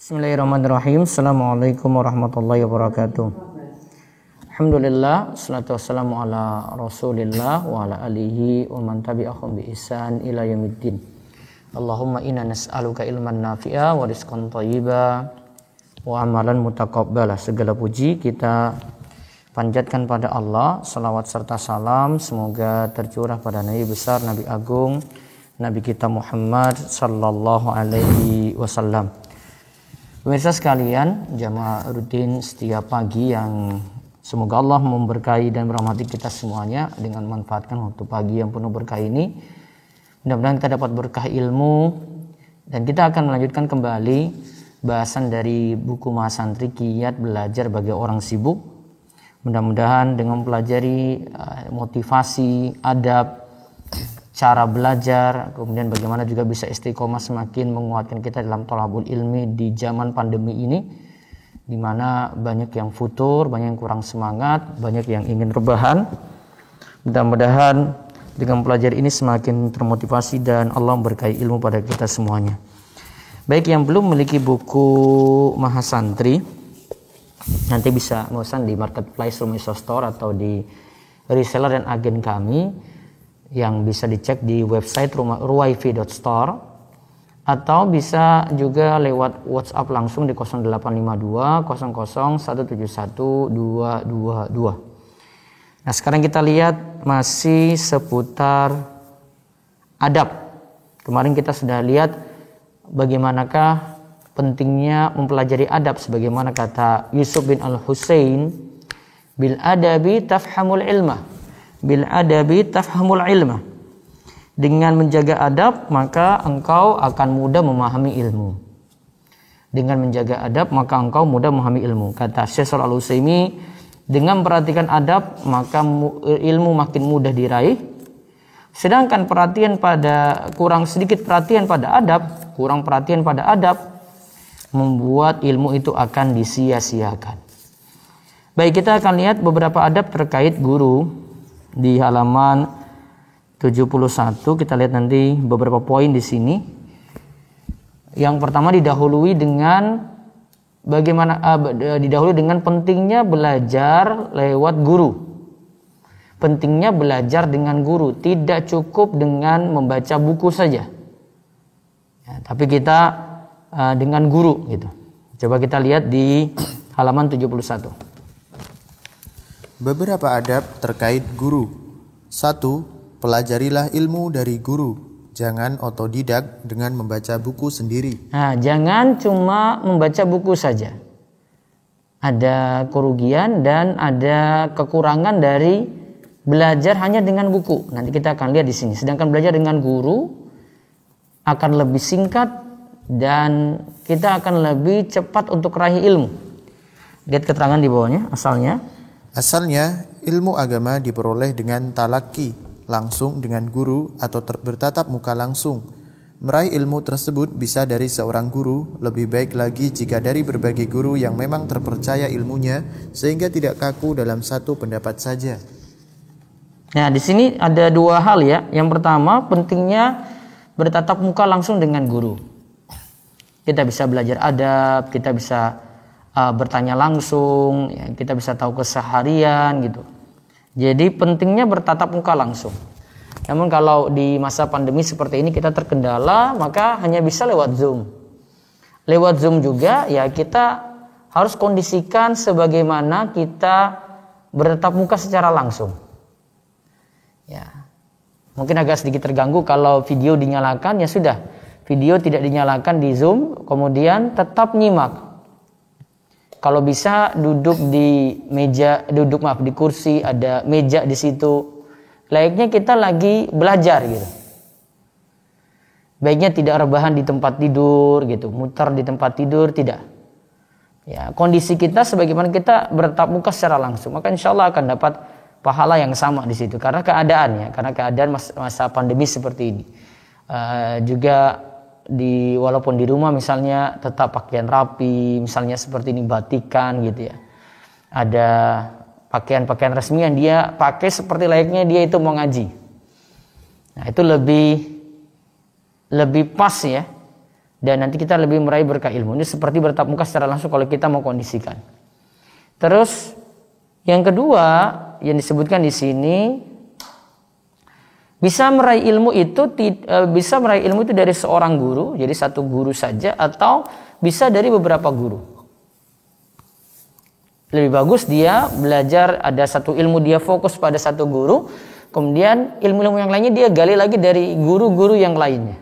Bismillahirrahmanirrahim. Assalamualaikum warahmatullahi wabarakatuh. Alhamdulillah, salatu wassalamu ala rasulillah wa ala alihi wa man tabi'ahum bi ihsan ila yaumiddin. Allahumma inna nas'aluka ilman nafi'a wa rizqan thayyiba wa amalan mutaqabbala. Segala puji kita panjatkan pada Allah, salawat serta salam semoga tercurah pada Nabi besar, Nabi agung, Nabi kita Muhammad sallallahu alaihi wasallam. Pemirsa sekalian, jamaah rutin setiap pagi yang semoga Allah memberkahi dan merahmati kita semuanya dengan memanfaatkan waktu pagi yang penuh berkah ini. Mudah-mudahan kita dapat berkah ilmu dan kita akan melanjutkan kembali bahasan dari buku Mahasantri Kiat Belajar Bagi Orang Sibuk. Mudah-mudahan dengan mempelajari motivasi, adab, cara belajar, kemudian bagaimana juga bisa istiqomah semakin menguatkan kita dalam thalabul ilmi di zaman pandemi ini, di mana banyak yang futur, banyak yang kurang semangat, banyak yang ingin rebahan. Mudah-mudahan dengan mempelajari ini semakin termotivasi dan Allah memberkahi ilmu pada kita semuanya. Baik yang belum memiliki buku Mahasantri, nanti bisa memesan di marketplace Rumi Store atau di reseller dan agen kami, yang bisa dicek di website ruwaifi.store atau bisa juga lewat WhatsApp langsung di 0852 00 171 222. Nah, sekarang kita lihat masih seputar adab. Kemarin kita sudah lihat bagaimanakah pentingnya mempelajari adab, sebagaimana kata Yusuf bin Al-Husain, bil adabi tafhamul ilmah. Bil adabi tafhamul ilmah. Dengan menjaga adab maka engkau akan mudah memahami ilmu. Dengan menjaga adab maka engkau mudah memahami ilmu. Kata Syekh Shalih Al-Utsaimin, dengan memperhatikan adab maka ilmu makin mudah diraih. Sedangkan kurang sedikit perhatian pada adab membuat ilmu itu akan disia-siakan. Baik, kita akan lihat beberapa adab terkait guru. Di halaman 71 kita lihat nanti beberapa poin di sini. Yang pertama didahului dengan pentingnya belajar lewat guru. Pentingnya belajar dengan guru, tidak cukup dengan membaca buku saja. Ya, tapi kita dengan guru gitu. Coba kita lihat di halaman 71. Beberapa adab terkait guru. 1. Pelajarilah ilmu dari guru. Jangan otodidak dengan membaca buku sendiri. Nah, jangan cuma membaca buku saja. Ada kerugian dan ada kekurangan dari belajar hanya dengan buku. Nanti kita akan lihat di sini. Sedangkan belajar dengan guru akan lebih singkat dan kita akan lebih cepat untuk raih ilmu. Lihat keterangan di bawahnya, Asalnya, ilmu agama diperoleh dengan talaki, langsung dengan guru atau bertatap muka langsung. Meraih ilmu tersebut bisa dari seorang guru, lebih baik lagi jika dari berbagai guru yang memang terpercaya ilmunya, sehingga tidak kaku dalam satu pendapat saja. Nah, di sini ada dua hal ya. Yang pertama, pentingnya bertatap muka langsung dengan guru. Kita bisa belajar adab, kita bisa bertanya langsung, ya, kita bisa tahu keseharian gitu. Jadi pentingnya bertatap muka langsung. Namun kalau di masa pandemi seperti ini kita terkendala, maka hanya bisa lewat Zoom. Lewat Zoom juga ya kita harus kondisikan sebagaimana kita bertatap muka secara langsung. Ya. Mungkin agak sedikit terganggu kalau video dinyalakan, ya sudah. Video tidak dinyalakan di Zoom, kemudian tetap nyimak. Kalau bisa duduk di kursi, ada meja di situ. Layaknya kita lagi belajar gitu. Baiknya tidak rebahan di tempat tidur gitu, muter di tempat tidur, tidak. Ya, kondisi kita sebagaimana kita bertatap muka secara langsung, maka insya Allah akan dapat pahala yang sama di situ. Karena keadaan masa pandemi seperti ini. Juga walaupun di rumah misalnya tetap pakaian rapi, misalnya seperti ini batikan gitu ya. Ada pakaian-pakaian resmi yang dia pakai seperti layaknya dia itu mau ngaji. Nah, itu lebih pas ya dan nanti kita lebih meraih berkah ilmu. Ini seperti bertatap muka secara langsung kalau kita mau kondisikan. Terus yang kedua yang disebutkan di sini, bisa meraih ilmu itu dari seorang guru, jadi satu guru saja, atau bisa dari beberapa guru. Lebih bagus dia belajar ada satu ilmu, dia fokus pada satu guru, kemudian ilmu-ilmu yang lainnya dia gali lagi dari guru-guru yang lainnya.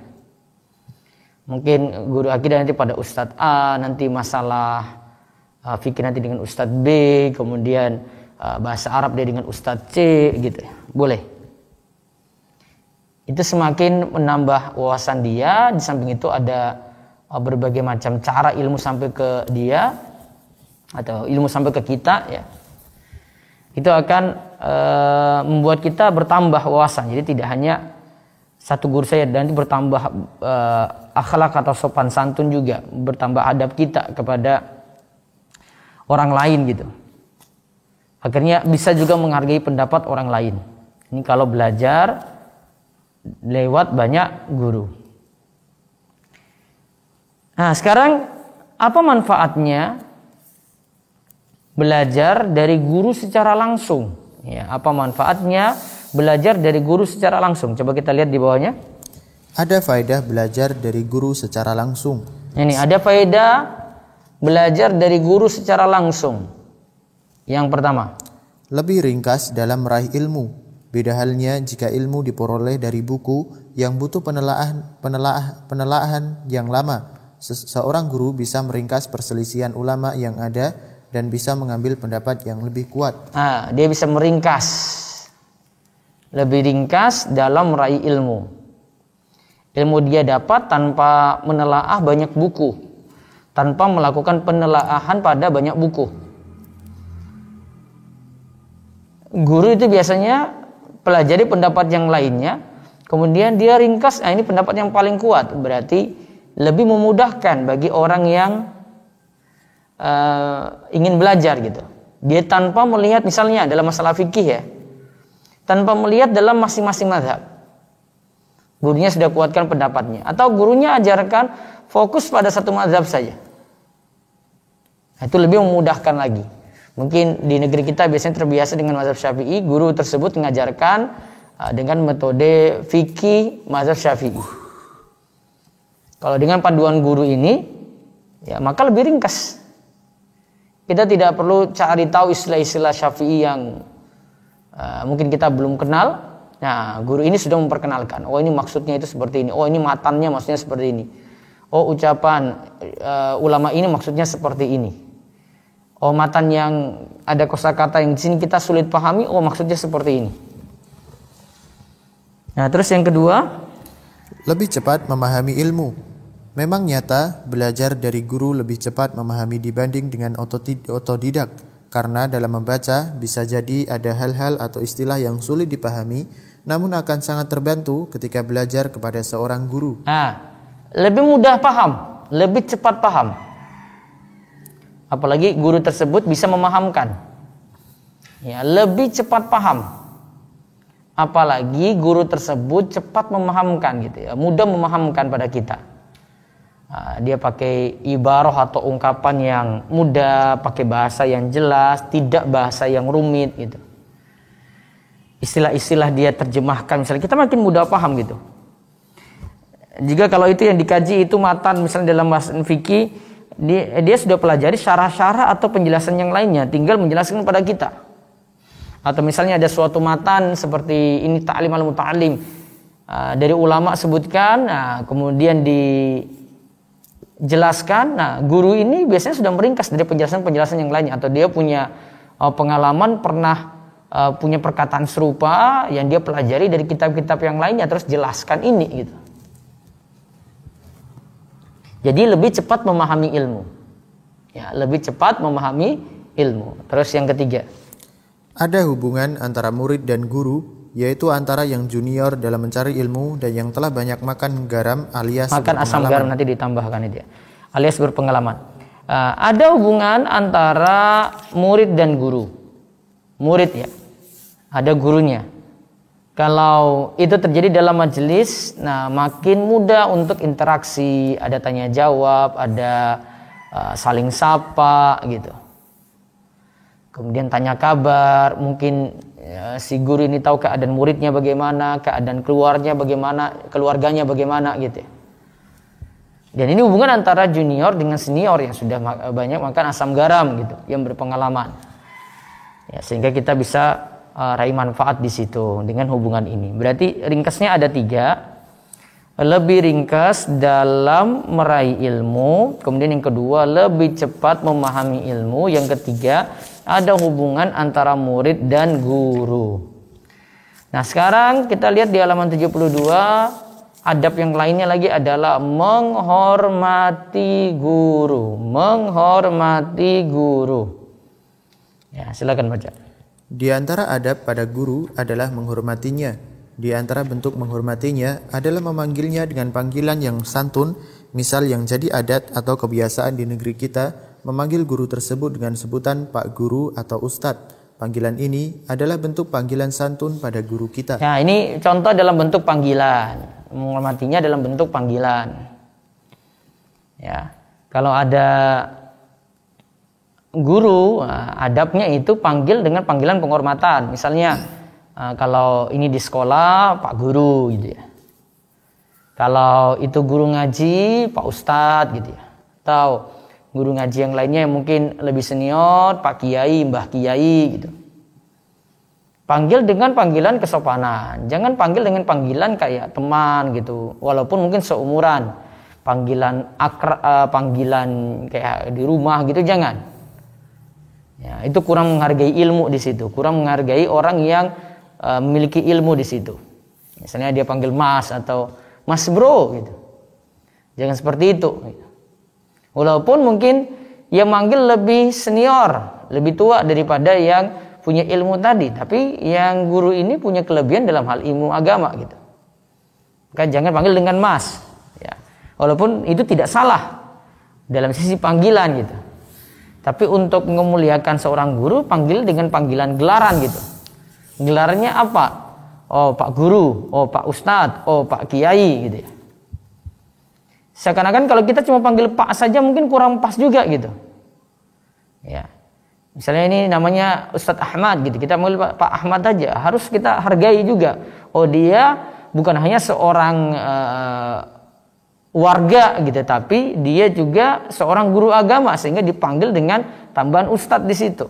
Mungkin guru akidah nanti pada Ustadz A, nanti masalah fikih nanti dengan Ustadz B, kemudian bahasa Arab dia dengan Ustadz C, gitu. Boleh. Itu semakin menambah wawasan dia. Di samping itu ada berbagai macam cara ilmu sampai ke dia atau ilmu sampai ke kita, ya. Itu akan membuat kita bertambah wawasan. Jadi tidak hanya satu guru saja, dan bertambah akhlak atau sopan santun juga, bertambah adab kita kepada orang lain gitu. Akhirnya bisa juga menghargai pendapat orang lain. Ini kalau belajar lewat banyak guru. Nah, sekarang apa manfaatnya belajar dari guru secara langsung? Ya, apa manfaatnya belajar dari guru secara langsung? Coba kita lihat di bawahnya. Ada faedah belajar dari guru secara langsung. Ini ada faedah belajar dari guru secara langsung. Yang pertama, lebih ringkas dalam meraih ilmu. Beda halnya jika ilmu diperoleh dari buku yang butuh penelaahan yang lama. Seorang guru bisa meringkas perselisihan ulama yang ada dan bisa mengambil pendapat yang lebih kuat. Dia bisa meringkas, lebih ringkas dalam meraih ilmu. Ilmu dia dapat tanpa menelaah banyak buku, tanpa melakukan penelaahan pada banyak buku. Guru itu biasanya pelajari pendapat yang lainnya, kemudian dia ringkas, ini pendapat yang paling kuat. Berarti lebih memudahkan bagi orang yang ingin belajar gitu. Dia tanpa melihat misalnya dalam masalah fikih, ya, tanpa melihat dalam masing-masing mazhab. Gurunya sudah kuatkan pendapatnya, atau gurunya ajarkan fokus pada satu mazhab saja. Itu lebih memudahkan lagi. Mungkin di negeri kita biasanya terbiasa dengan mazhab Syafi'i, guru tersebut mengajarkan dengan metode fikih mazhab Syafi'i. Kalau dengan panduan guru ini, ya maka lebih ringkas. Kita tidak perlu cari tahu istilah-istilah Syafi'i yang mungkin kita belum kenal. Nah, guru ini sudah memperkenalkan. Oh, ini maksudnya itu seperti ini. Oh, ini matannya maksudnya seperti ini. Oh, ucapan ulama ini maksudnya seperti ini. Oh, matan yang ada kosakata yang di sini kita sulit pahami, oh maksudnya seperti ini. Nah, terus yang kedua, lebih cepat memahami ilmu. Memang nyata belajar dari guru lebih cepat memahami dibanding dengan otodidak. Karena dalam membaca bisa jadi ada hal-hal atau istilah yang sulit dipahami, namun akan sangat terbantu ketika belajar kepada seorang guru. Lebih mudah paham, lebih cepat paham. Apalagi guru tersebut bisa memahamkan, ya, lebih cepat paham. Apalagi guru tersebut cepat memahamkan gitu, ya, mudah memahamkan pada kita. Dia pakai ibarah atau ungkapan yang mudah, pakai bahasa yang jelas, tidak bahasa yang rumit gitu. Istilah-istilah dia terjemahkan, misalnya kita makin mudah paham gitu. Jika kalau itu yang dikaji itu matan, misalnya dalam bahasa fikih, dia sudah pelajari syarah-syarah atau penjelasan yang lainnya, tinggal menjelaskan kepada kita. Atau misalnya ada suatu matan seperti ini ta'lim al-muta'allim, dari ulama sebutkan, kemudian dijelaskan. Nah, guru ini biasanya sudah meringkas dari penjelasan-penjelasan yang lainnya, atau dia punya pengalaman pernah punya perkataan serupa yang dia pelajari dari kitab-kitab yang lainnya, terus jelaskan ini gitu. Jadi lebih cepat memahami ilmu. Ya, lebih cepat memahami ilmu. Terus yang ketiga, ada hubungan antara murid dan guru, yaitu antara yang junior dalam mencari ilmu dan yang telah banyak makan garam alias makan asam garam, nanti ditambahkan itu ya, alias berpengalaman. Ada hubungan antara murid dan guru. Murid, ya, ada gurunya. Kalau itu terjadi dalam majelis, nah makin mudah untuk interaksi, ada tanya jawab, ada saling sapa gitu. Kemudian tanya kabar, mungkin si guru ini tahu keadaan muridnya bagaimana, keadaan keluarganya bagaimana gitu. Dan ini hubungan antara junior dengan senior yang sudah banyak makan asam garam gitu, yang berpengalaman. Ya, sehingga kita bisa raih manfaat di situ dengan hubungan ini. Berarti ringkasnya ada 3. Lebih ringkas dalam meraih ilmu, kemudian yang kedua lebih cepat memahami ilmu, yang ketiga ada hubungan antara murid dan guru. Nah, sekarang kita lihat di halaman 72, adab yang lainnya lagi adalah menghormati guru. Menghormati guru. Ya, silakan baca. Di antara adab pada guru adalah menghormatinya. Di antara bentuk menghormatinya adalah memanggilnya dengan panggilan yang santun, misal yang jadi adat atau kebiasaan di negeri kita, memanggil guru tersebut dengan sebutan Pak Guru atau Ustadz. Panggilan ini adalah bentuk panggilan santun pada guru kita. Nah, ini contoh dalam bentuk panggilan. Menghormatinya dalam bentuk panggilan. Ya, kalau ada guru, adabnya itu panggil dengan panggilan penghormatan. Misalnya kalau ini di sekolah Pak Guru gitu ya. Kalau itu guru ngaji Pak Ustadz gitu ya. Atau guru ngaji yang lainnya yang mungkin lebih senior Pak Kiai, Mbah Kiai gitu. Panggil dengan panggilan kesopanan. Jangan panggil dengan panggilan kayak teman gitu. Walaupun mungkin seumuran. Panggilan panggilan kayak di rumah gitu jangan. Ya, itu kurang menghargai ilmu di situ, kurang menghargai orang yang memiliki ilmu di situ. Misalnya dia panggil Mas atau Mas Bro gitu. Jangan seperti itu. Walaupun mungkin yang manggil lebih senior, lebih tua daripada yang punya ilmu tadi, tapi yang guru ini punya kelebihan dalam hal ilmu agama gitu. Maka jangan panggil dengan Mas. Ya. Walaupun itu tidak salah dalam sisi panggilan gitu. Tapi untuk memuliakan seorang guru, panggil dengan panggilan gelaran gitu. Gelarnya apa? Oh Pak Guru, oh Pak Ustadz, oh Pak Kiai gitu ya. Seakan-akan kalau kita cuma panggil Pak saja mungkin kurang pas juga gitu. Ya. Misalnya ini namanya Ustadz Ahmad gitu. Kita panggil Pak Ahmad aja. Harus kita hargai juga. Oh dia bukan hanya seorang warga gitu, tapi dia juga seorang guru agama sehingga dipanggil dengan tambahan ustadz di situ.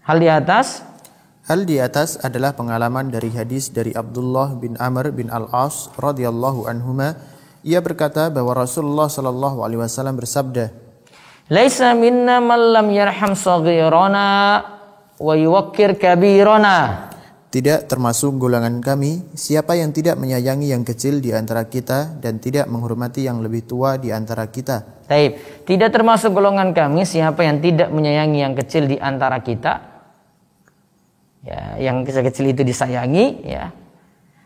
Hal di atas adalah pengalaman dari hadis dari Abdullah bin Amr bin Al-As radhiyallahu anhuma. Ia berkata bahwa Rasulullah sallallahu alaihi wasallam bersabda, "Laisa minna man lam yarham shaghirana wa yuwaqqir kabirana." Tidak termasuk golongan kami siapa yang tidak menyayangi yang kecil di antara kita dan tidak menghormati yang lebih tua di antara kita. Taib. Tidak termasuk golongan kami siapa yang tidak menyayangi yang kecil di antara kita. Ya, yang kecil itu disayangi ya.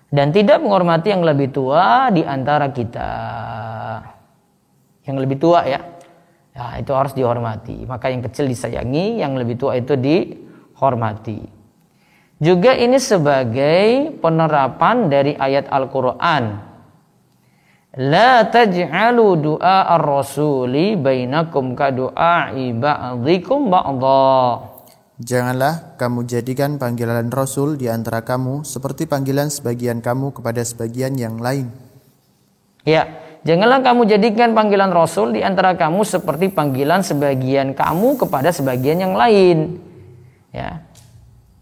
Dan tidak menghormati yang lebih tua di antara kita. Yang lebih tua ya. Ya, itu harus dihormati. Maka yang kecil disayangi, yang lebih tua itu dihormati. Juga ini sebagai penerapan dari ayat Al-Quran. La taj'alu du'a ar-rasuli bainakum ka du'a'i ba'dikum ba'dha. Janganlah kamu jadikan panggilan Rasul di antara kamu seperti panggilan sebagian kamu kepada sebagian yang lain. Ya, janganlah kamu jadikan panggilan Rasul di antara kamu seperti panggilan sebagian kamu kepada sebagian yang lain. Ya.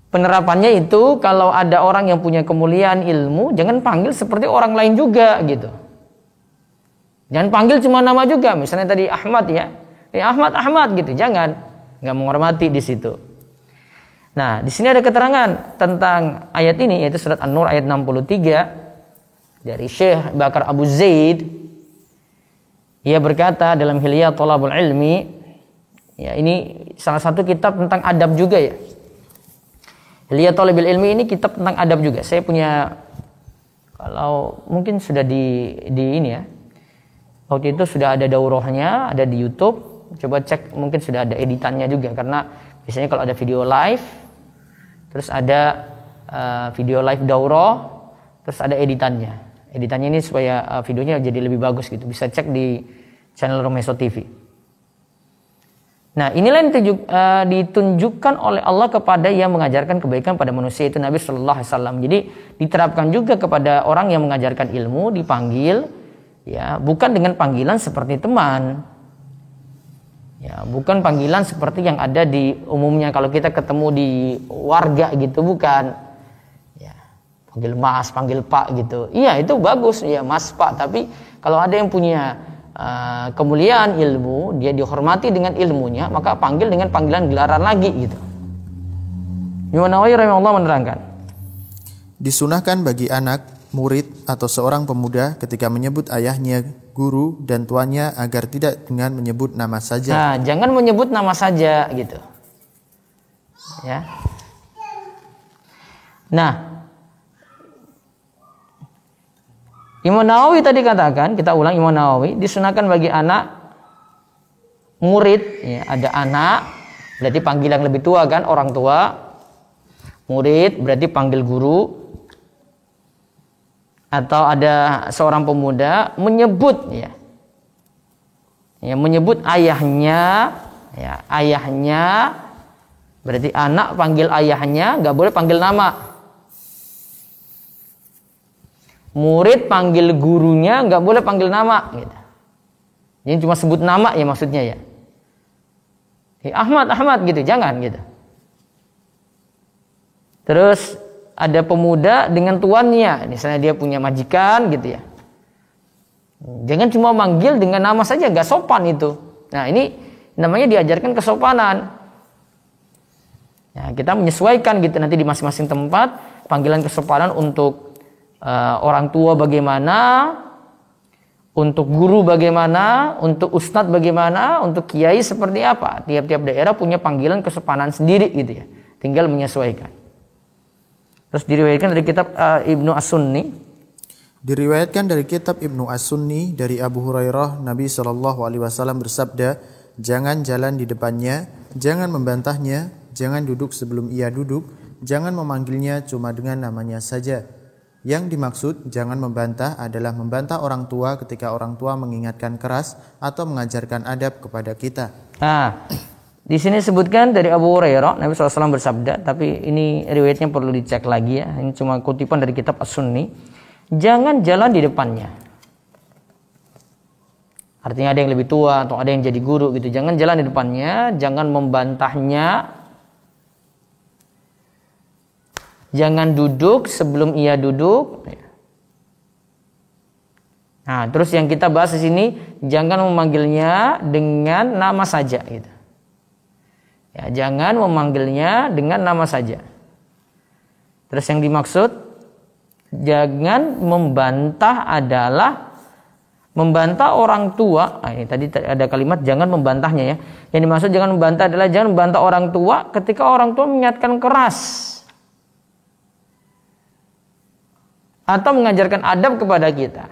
Penerapannya itu kalau ada orang yang punya kemuliaan ilmu, jangan panggil seperti orang lain juga gitu. Jangan panggil cuma nama juga, misalnya tadi Ahmad ya, Ahmad gitu, jangan, nggak menghormati di situ. Nah, di sini ada keterangan tentang ayat ini yaitu surat An-Nur ayat 63 dari Syekh Bakar Abu Zaid. Ia berkata dalam Hilyah Thalabul Ilmi, ya ini salah satu kitab tentang adab juga ya. Hilyah Thalabul Ilmi ini kitab tentang adab juga. Saya punya, kalau mungkin sudah di ini ya. Waktu itu sudah ada daurahnya, ada di YouTube. Coba cek, mungkin sudah ada editannya juga karena biasanya kalau ada video live terus ada video live daurah, terus ada editannya. Editannya ini supaya videonya jadi lebih bagus gitu. Bisa cek di channel Romeso TV. Nah, inilah yang ditunjukkan oleh Allah kepada yang mengajarkan kebaikan pada manusia, itu Nabi Shallallahu Alaihi Wasallam. Jadi diterapkan juga kepada orang yang mengajarkan ilmu, dipanggil, ya, bukan dengan panggilan seperti teman, ya, bukan panggilan seperti yang ada di umumnya kalau kita ketemu di warga gitu, bukan, ya, panggil Mas, panggil Pak gitu. Iya, itu bagus, ya Mas, Pak. Tapi kalau ada yang punya kemuliaan ilmu, dia dihormati dengan ilmunya, maka panggil dengan panggilan gelaran lagi gitu. Imam Nawawi rahimahullah menerangkan, disunahkan bagi anak, murid atau seorang pemuda ketika menyebut ayahnya, guru dan tuannya agar tidak dengan menyebut nama saja. Nah, jangan menyebut nama saja gitu. Ya. Nah, Imam Nawawi tadi katakan, kita ulang, Imam Nawawi disunahkan bagi anak, murid, ya, ada anak berarti panggil yang lebih tua kan, orang tua. Murid berarti panggil guru. Atau ada seorang pemuda menyebut, ya, menyebut ayahnya, ya, ayahnya berarti anak panggil ayahnya, nggak boleh panggil nama. Murid panggil gurunya, nggak boleh panggil nama gitu. Ini cuma sebut nama ya maksudnya, ya. Ahmad gitu, jangan gitu. Terus ada pemuda dengan tuannya, misalnya dia punya majikan gitu, ya. Jangan cuma manggil dengan nama saja, nggak sopan itu. Nah, ini namanya diajarkan kesopanan. Nah, kita menyesuaikan gitu nanti di masing-masing tempat panggilan kesopanan untuk orang tua bagaimana, untuk guru bagaimana, untuk ustadz bagaimana, untuk kiai seperti apa. Tiap-tiap daerah punya panggilan kesopanan sendiri gitu, ya. Tinggal menyesuaikan. Terus diriwayatkan dari kitab Ibnu As-Sunni. Diriwayatkan dari kitab Ibnu As-Sunni dari Abu Hurairah, Nabi SAW bersabda, jangan jalan di depannya, jangan membantahnya, jangan duduk sebelum ia duduk, jangan memanggilnya cuma dengan namanya saja. Yang dimaksud jangan membantah adalah membantah orang tua ketika orang tua mengingatkan keras atau mengajarkan adab kepada kita. Nah, di sini sebutkan dari Abu Hurairah, Nabi SAW bersabda, tapi ini riwayatnya perlu dicek lagi, ya. Ini cuma kutipan dari kitab As-Sunni. Jangan jalan di depannya. Artinya ada yang lebih tua atau ada yang jadi guru gitu. Jangan jalan di depannya, jangan membantahnya. Jangan duduk sebelum ia duduk. Nah, terus yang kita bahas di sini, jangan memanggilnya dengan nama saja gitu. Ya, jangan memanggilnya dengan nama saja. Terus yang dimaksud jangan membantah adalah membantah orang tua. Nah, ini tadi ada kalimat jangan membantahnya, ya. Yang dimaksud jangan membantah adalah jangan membantah orang tua ketika orang tua mengingatkan keras atau mengajarkan adab kepada kita.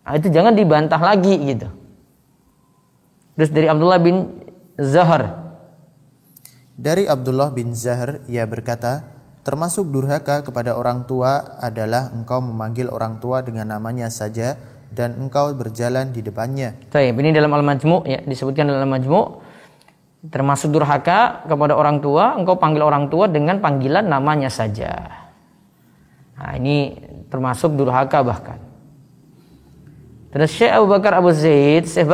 Nah, itu jangan dibantah lagi gitu. Terus dari Abdullah bin Zahar. Dari Abdullah bin Zahar, ia berkata, termasuk durhaka kepada orang tua adalah engkau memanggil orang tua dengan namanya saja dan engkau berjalan di depannya. Baik, ini dalam Al-Majmu', ya, disebutkan dalam Al-Majmu', termasuk durhaka kepada orang tua, engkau panggil orang tua dengan panggilan namanya saja. Nah, ini termasuk durhaka bahkan. Terus Syekh Bakar Abu Zaid Syekh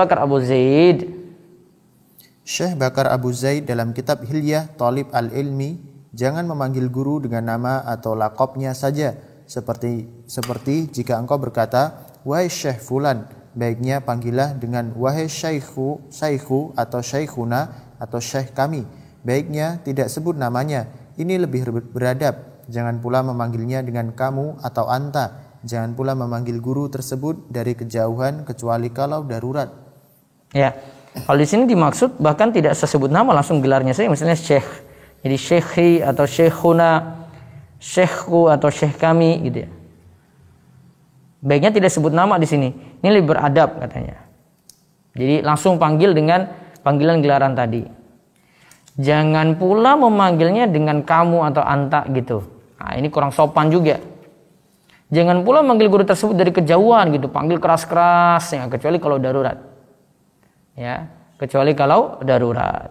Bakar Abu Zaid dalam kitab Hilyah Talib al-Ilmi, jangan memanggil guru dengan nama atau lakopnya saja, seperti jika engkau berkata, wahai Syekh Fulan, baiknya panggilah dengan wahai Syekhu atau Syekhuna atau Syekh kami. Baiknya tidak sebut namanya, ini lebih beradab. Jangan pula memanggilnya dengan kamu atau anta. Jangan pula memanggil guru tersebut dari kejauhan kecuali kalau darurat. Ya, kalau di sini dimaksud bahkan tidak sesebut nama, langsung gelarnya saja, misalnya Syekh. Jadi Syekhi atau Syekhuna, Syekhku atau Syekh kami gitu, ya. Baiknya tidak sebut nama di sini. Ini lebih beradab katanya. Jadi langsung panggil dengan panggilan gelaran tadi. Jangan pula memanggilnya dengan kamu atau anta gitu. Nah, ini kurang sopan juga. Jangan pula manggil guru tersebut dari kejauhan gitu, panggil keras-keras ya, kecuali kalau darurat. Ya, kecuali kalau darurat.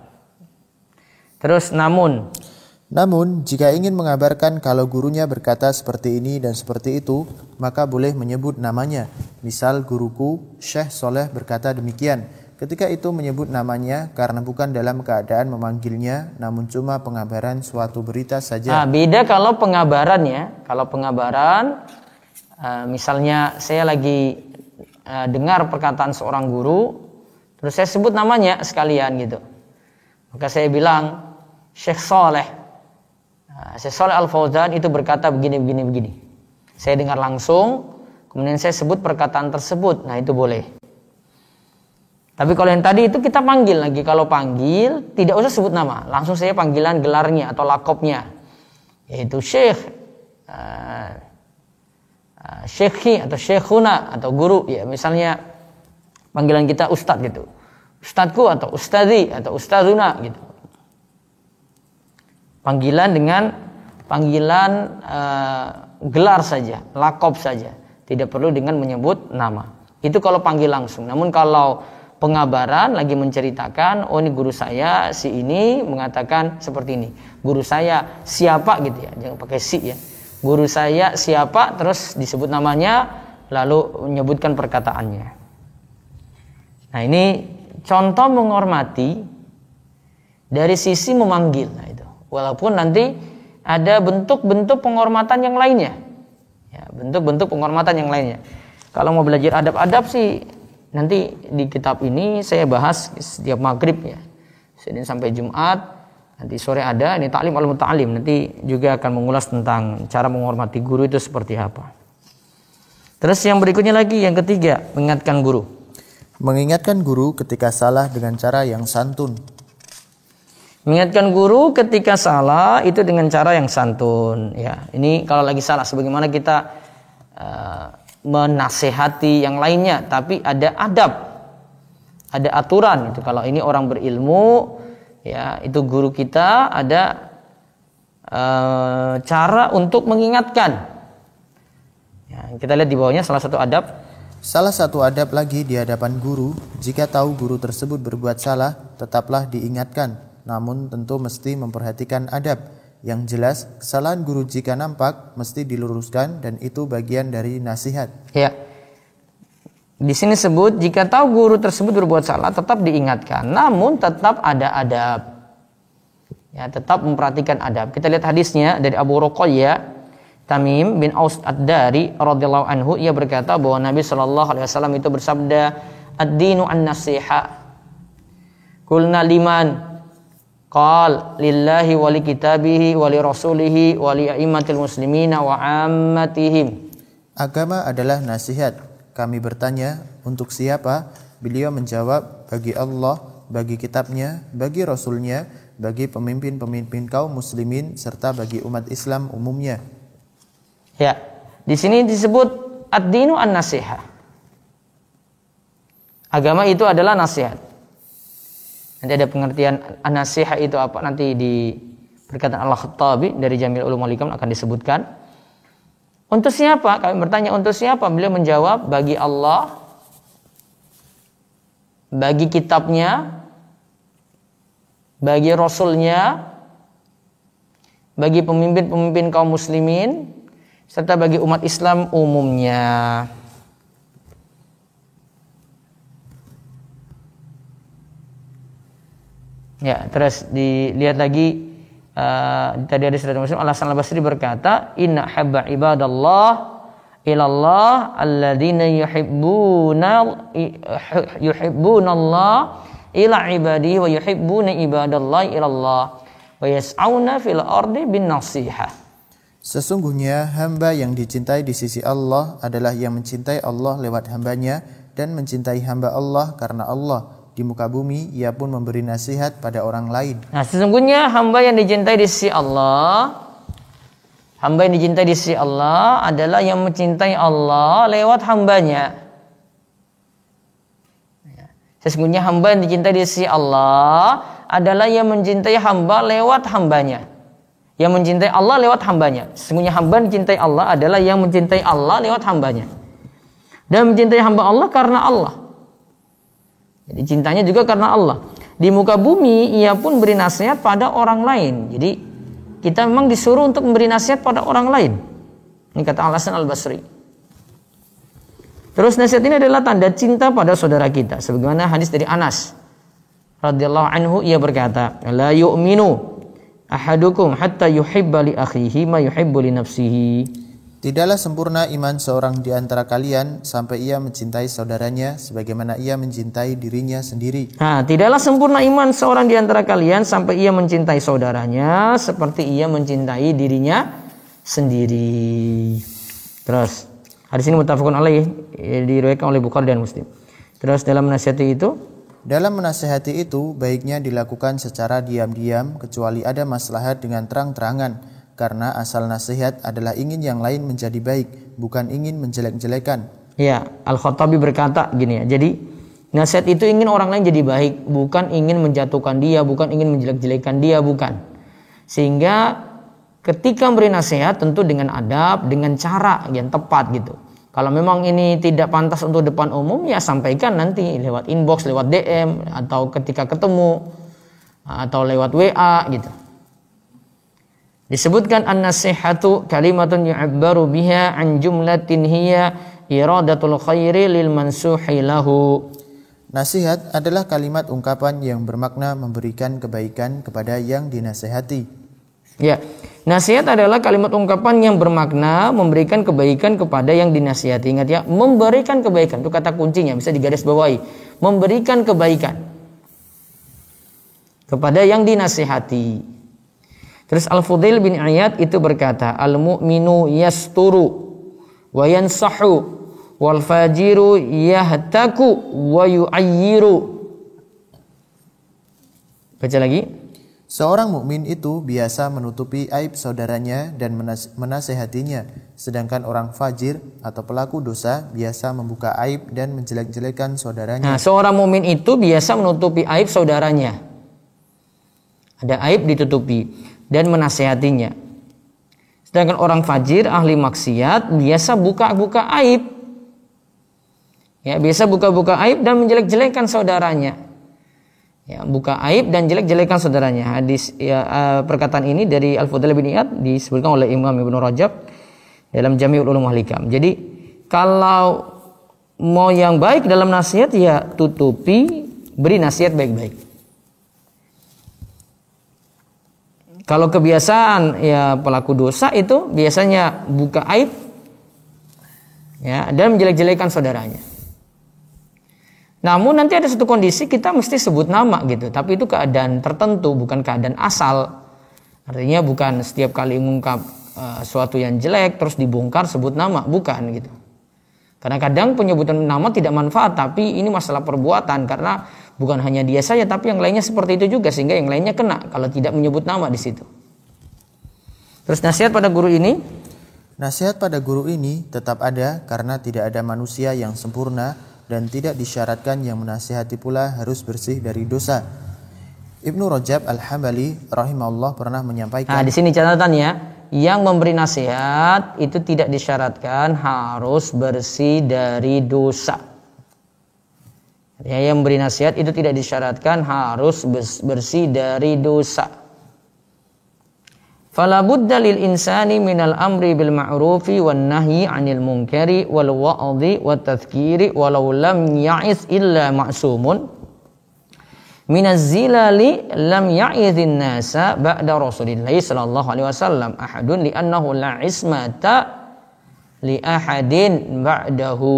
Terus namun jika ingin mengabarkan kalau gurunya berkata seperti ini dan seperti itu, maka boleh menyebut namanya. Misal guruku Syekh Soleh berkata demikian. Ketika itu menyebut namanya karena bukan dalam keadaan memanggilnya, namun cuma pengabaran suatu berita saja. Nah, beda kalau pengabaran ya. Kalau pengabaran, misalnya saya lagi dengar perkataan seorang guru, terus saya sebut namanya sekalian gitu. Maka saya bilang, Syekh Soleh. Syekh Soleh Al-Fauzan itu berkata begini. Saya dengar langsung, kemudian saya sebut perkataan tersebut. Nah, itu boleh. Tapi kalau yang tadi itu kita panggil lagi. Kalau panggil, tidak usah sebut nama. Langsung saya panggilan gelarnya atau lakopnya. Yaitu Syekh, Syekhi atau Syekhuna atau guru. Ya, misalnya panggilan kita Ustadz gitu. Ustadku atau Ustadzi atau Ustadzuna gitu. Panggilan dengan panggilan gelar saja, lakop saja. Tidak perlu dengan menyebut nama. Itu kalau panggil langsung. Namun kalau pengabaran lagi menceritakan, oh ini guru saya si ini mengatakan seperti ini. Guru saya siapa gitu ya, jangan pakai si ya. Guru saya siapa, terus disebut namanya, lalu menyebutkan perkataannya. Nah, ini contoh menghormati dari sisi memanggil. Nah, itu. Walaupun nanti ada bentuk-bentuk penghormatan yang lainnya. Ya, bentuk-bentuk penghormatan yang lainnya. Kalau mau belajar adab-adab sih, nanti di kitab ini saya bahas setiap maghrib ya, Senin sampai Jumat. Nanti sore ada ini Ta'lim al-Muta'alim. Nanti juga akan mengulas tentang cara menghormati guru itu seperti apa. Terus yang berikutnya lagi, yang ketiga, mengingatkan guru. Mengingatkan guru ketika salah dengan cara yang santun. Mengingatkan guru ketika salah itu dengan cara yang santun. Ya, ini kalau lagi salah, sebagaimana kita menasehati yang lainnya, tapi ada adab, ada aturan. Itu kalau ini orang berilmu, ya itu guru kita ada cara untuk mengingatkan. Ya, kita lihat di bawahnya salah satu adab. Salah satu adab lagi di hadapan guru, jika tahu guru tersebut berbuat salah, tetaplah diingatkan. Namun tentu mesti memperhatikan adab. Yang jelas, kesalahan guru jika nampak mesti diluruskan dan itu bagian dari nasihat. Ya. Di sini sebut jika tahu guru tersebut berbuat salah tetap diingatkan, namun tetap ada adab. Ya, tetap memperhatikan adab. Kita lihat hadisnya dari Abu Ruqayyah Tamim bin Aus Ad-Dari radhiyallahu anhu, ia berkata bahwa Nabi sallallahu alaihi wasallam itu bersabda, "Ad-dinu an-nasiha." Qulna liman? Qal lillahi wa li kitabihi wa li rasulihi wa li a'immatil muslimina wa ammatihim. Agama adalah nasihat. Kami bertanya, untuk siapa? Beliau menjawab, bagi Allah, bagi kitabnya, bagi rasulnya, bagi pemimpin-pemimpin kaum muslimin serta bagi umat Islam umumnya. Ya, di sini disebut ad-dinu an-nasiha. Agama itu adalah nasihat. Nanti ada pengertian an-nasiha itu apa, nanti di perkataan Al-Khattabi dari Jamil Ulum wal Hikam akan disebutkan. Untuk siapa? Kami bertanya untuk siapa? Beliau menjawab, bagi Allah, bagi kitabnya, bagi rasulnya, bagi pemimpin-pemimpin kaum muslimin, serta bagi umat Islam umumnya. Ya, terus dilihat lagi tadi ada Saudara Muslim Al-Hasan Al-Basri berkata, "Inna habba ibadallah ilallah alladzina yuhibbunallah ila ibadihi wa yuhibbuna ibadallah ilallah wa yas'auna fil ardi bin nasiha." Sesungguhnya hamba yang dicintai di sisi Allah adalah yang mencintai Allah lewat hambanya dan mencintai hamba Allah karena Allah. Di muka bumi, ia pun memberi nasihat pada orang lain. Nah, sesungguhnya hamba yang dicintai di sisi Allah, hamba yang dicintai di sisi Allah adalah yang mencintai Allah lewat hambanya. Sesungguhnya hamba yang dicintai di sisi Allah adalah yang mencintai hamba lewat hambanya. Yang mencintai Allah lewat hambanya. Sesungguhnya hamba mencintai Allah adalah yang mencintai Allah lewat hambanya. Dan mencintai hamba Allah karena Allah. Jadi cintanya juga karena Allah. Di muka bumi ia pun beri nasihat pada orang lain. Jadi kita memang disuruh untuk memberi nasihat pada orang lain. Ini kata Al-Hasan Al-Basri. Terus nasihat ini adalah tanda cinta pada saudara kita. Sebagaimana hadis dari Anas radhiyallahu anhu, ia berkata, la yu'minu ahadukum hatta yuhibba li akhihi ma yuhibbu li nafsihi. Tidaklah sempurna iman seorang di antara kalian sampai ia mencintai saudaranya sebagaimana ia mencintai dirinya sendiri. Tidaklah sempurna iman seorang di antara kalian sampai ia mencintai saudaranya seperti ia mencintai dirinya sendiri. Terus hadis ini muttafaqun alaih, diriwayatkan oleh Bukhari dan Muslim. Terus dalam menasihati itu baiknya dilakukan secara diam-diam kecuali ada maslahat dengan terang-terangan, karena asal nasihat adalah ingin yang lain menjadi baik, bukan ingin menjelek-jelekan. Ya, Al-Khattabi berkata gini ya. Jadi nasihat itu ingin orang lain jadi baik, bukan ingin menjatuhkan dia, bukan ingin menjelek-jelekan dia, bukan. Sehingga ketika memberi nasihat tentu dengan adab, dengan cara yang tepat gitu. Kalau memang ini tidak pantas untuk depan umum, ya sampaikan nanti lewat inbox, lewat DM, atau ketika ketemu, atau lewat WA gitu. Disebutkan an-nasihatu kalimatun yu'abbaru biha an jumlatin hiya iradatul khairi lil mansuhi lahu. Nasihat adalah kalimat ungkapan yang bermakna memberikan kebaikan kepada yang dinasihati. Ya, nasihat adalah kalimat ungkapan yang bermakna memberikan kebaikan kepada yang dinasihati. Ingat ya, memberikan kebaikan itu kata kuncinya, bisa digaris bawahi. Memberikan kebaikan kepada yang dinasihati. Terus Al-Fudail bin Iyad itu berkata, al-mu'minu yasturu wa yansahu wal fajiru yahtaku wa yu'ayyiru. Baca lagi. Seorang mukmin itu biasa menutupi aib saudaranya dan menasehatinya, sedangkan orang fajir atau pelaku dosa biasa membuka aib dan menjelek-jelekan saudaranya. Nah, seorang mukmin itu biasa menutupi aib saudaranya. Ada aib ditutupi dan menasehatinya. Sedangkan orang fajir, ahli maksiat, biasa buka-buka aib. Ya, biasa buka-buka aib dan menjelek-jelekan saudaranya. Ya, buka aib dan jelek-jelekan saudaranya. Hadis perkataan ini dari Al-Fudail bin Iyad disebutkan oleh Imam Ibnu Rajab dalam Jami'ul Ulum wal Hikam. Jadi kalau mau yang baik dalam nasihat, ya tutupi, beri nasihat baik-baik. Kalau kebiasaan ya pelaku dosa itu biasanya buka aib ya dan menjelek-jelekan saudaranya. Namun nanti ada satu kondisi kita mesti sebut nama gitu, tapi itu keadaan tertentu, bukan keadaan asal. Artinya bukan setiap kali mengungkap suatu yang jelek terus dibongkar sebut nama, bukan gitu. Karena kadang penyebutan nama tidak manfaat, tapi ini masalah perbuatan, karena bukan hanya dia saja, tapi yang lainnya seperti itu juga, sehingga yang lainnya kena kalau tidak menyebut nama di situ. Terus nasihat pada guru ini? Nasihat pada guru ini tetap ada karena tidak ada manusia yang sempurna dan tidak disyaratkan yang menasihati pula harus bersih dari dosa. Ibnu Rajab Al-Hambali rahimahullah pernah menyampaikan. Nah, di sini catatannya, yang memberi nasihat itu tidak disyaratkan harus bersih dari dosa. Yang memberi nasihat itu tidak disyaratkan harus bersih dari dosa. Fala budda lil insani minal amri bil ma'rufi wan nahyi 'anil munkari wal wa'dhi wat tadhkiri walau lam ya'iz illa ma'sumun minaz zilali lam ya'idhin nasa ba'da Rasulillah sallallahu alaihi wasallam ahadun li annahu la ismata li ahadin ba'dahu.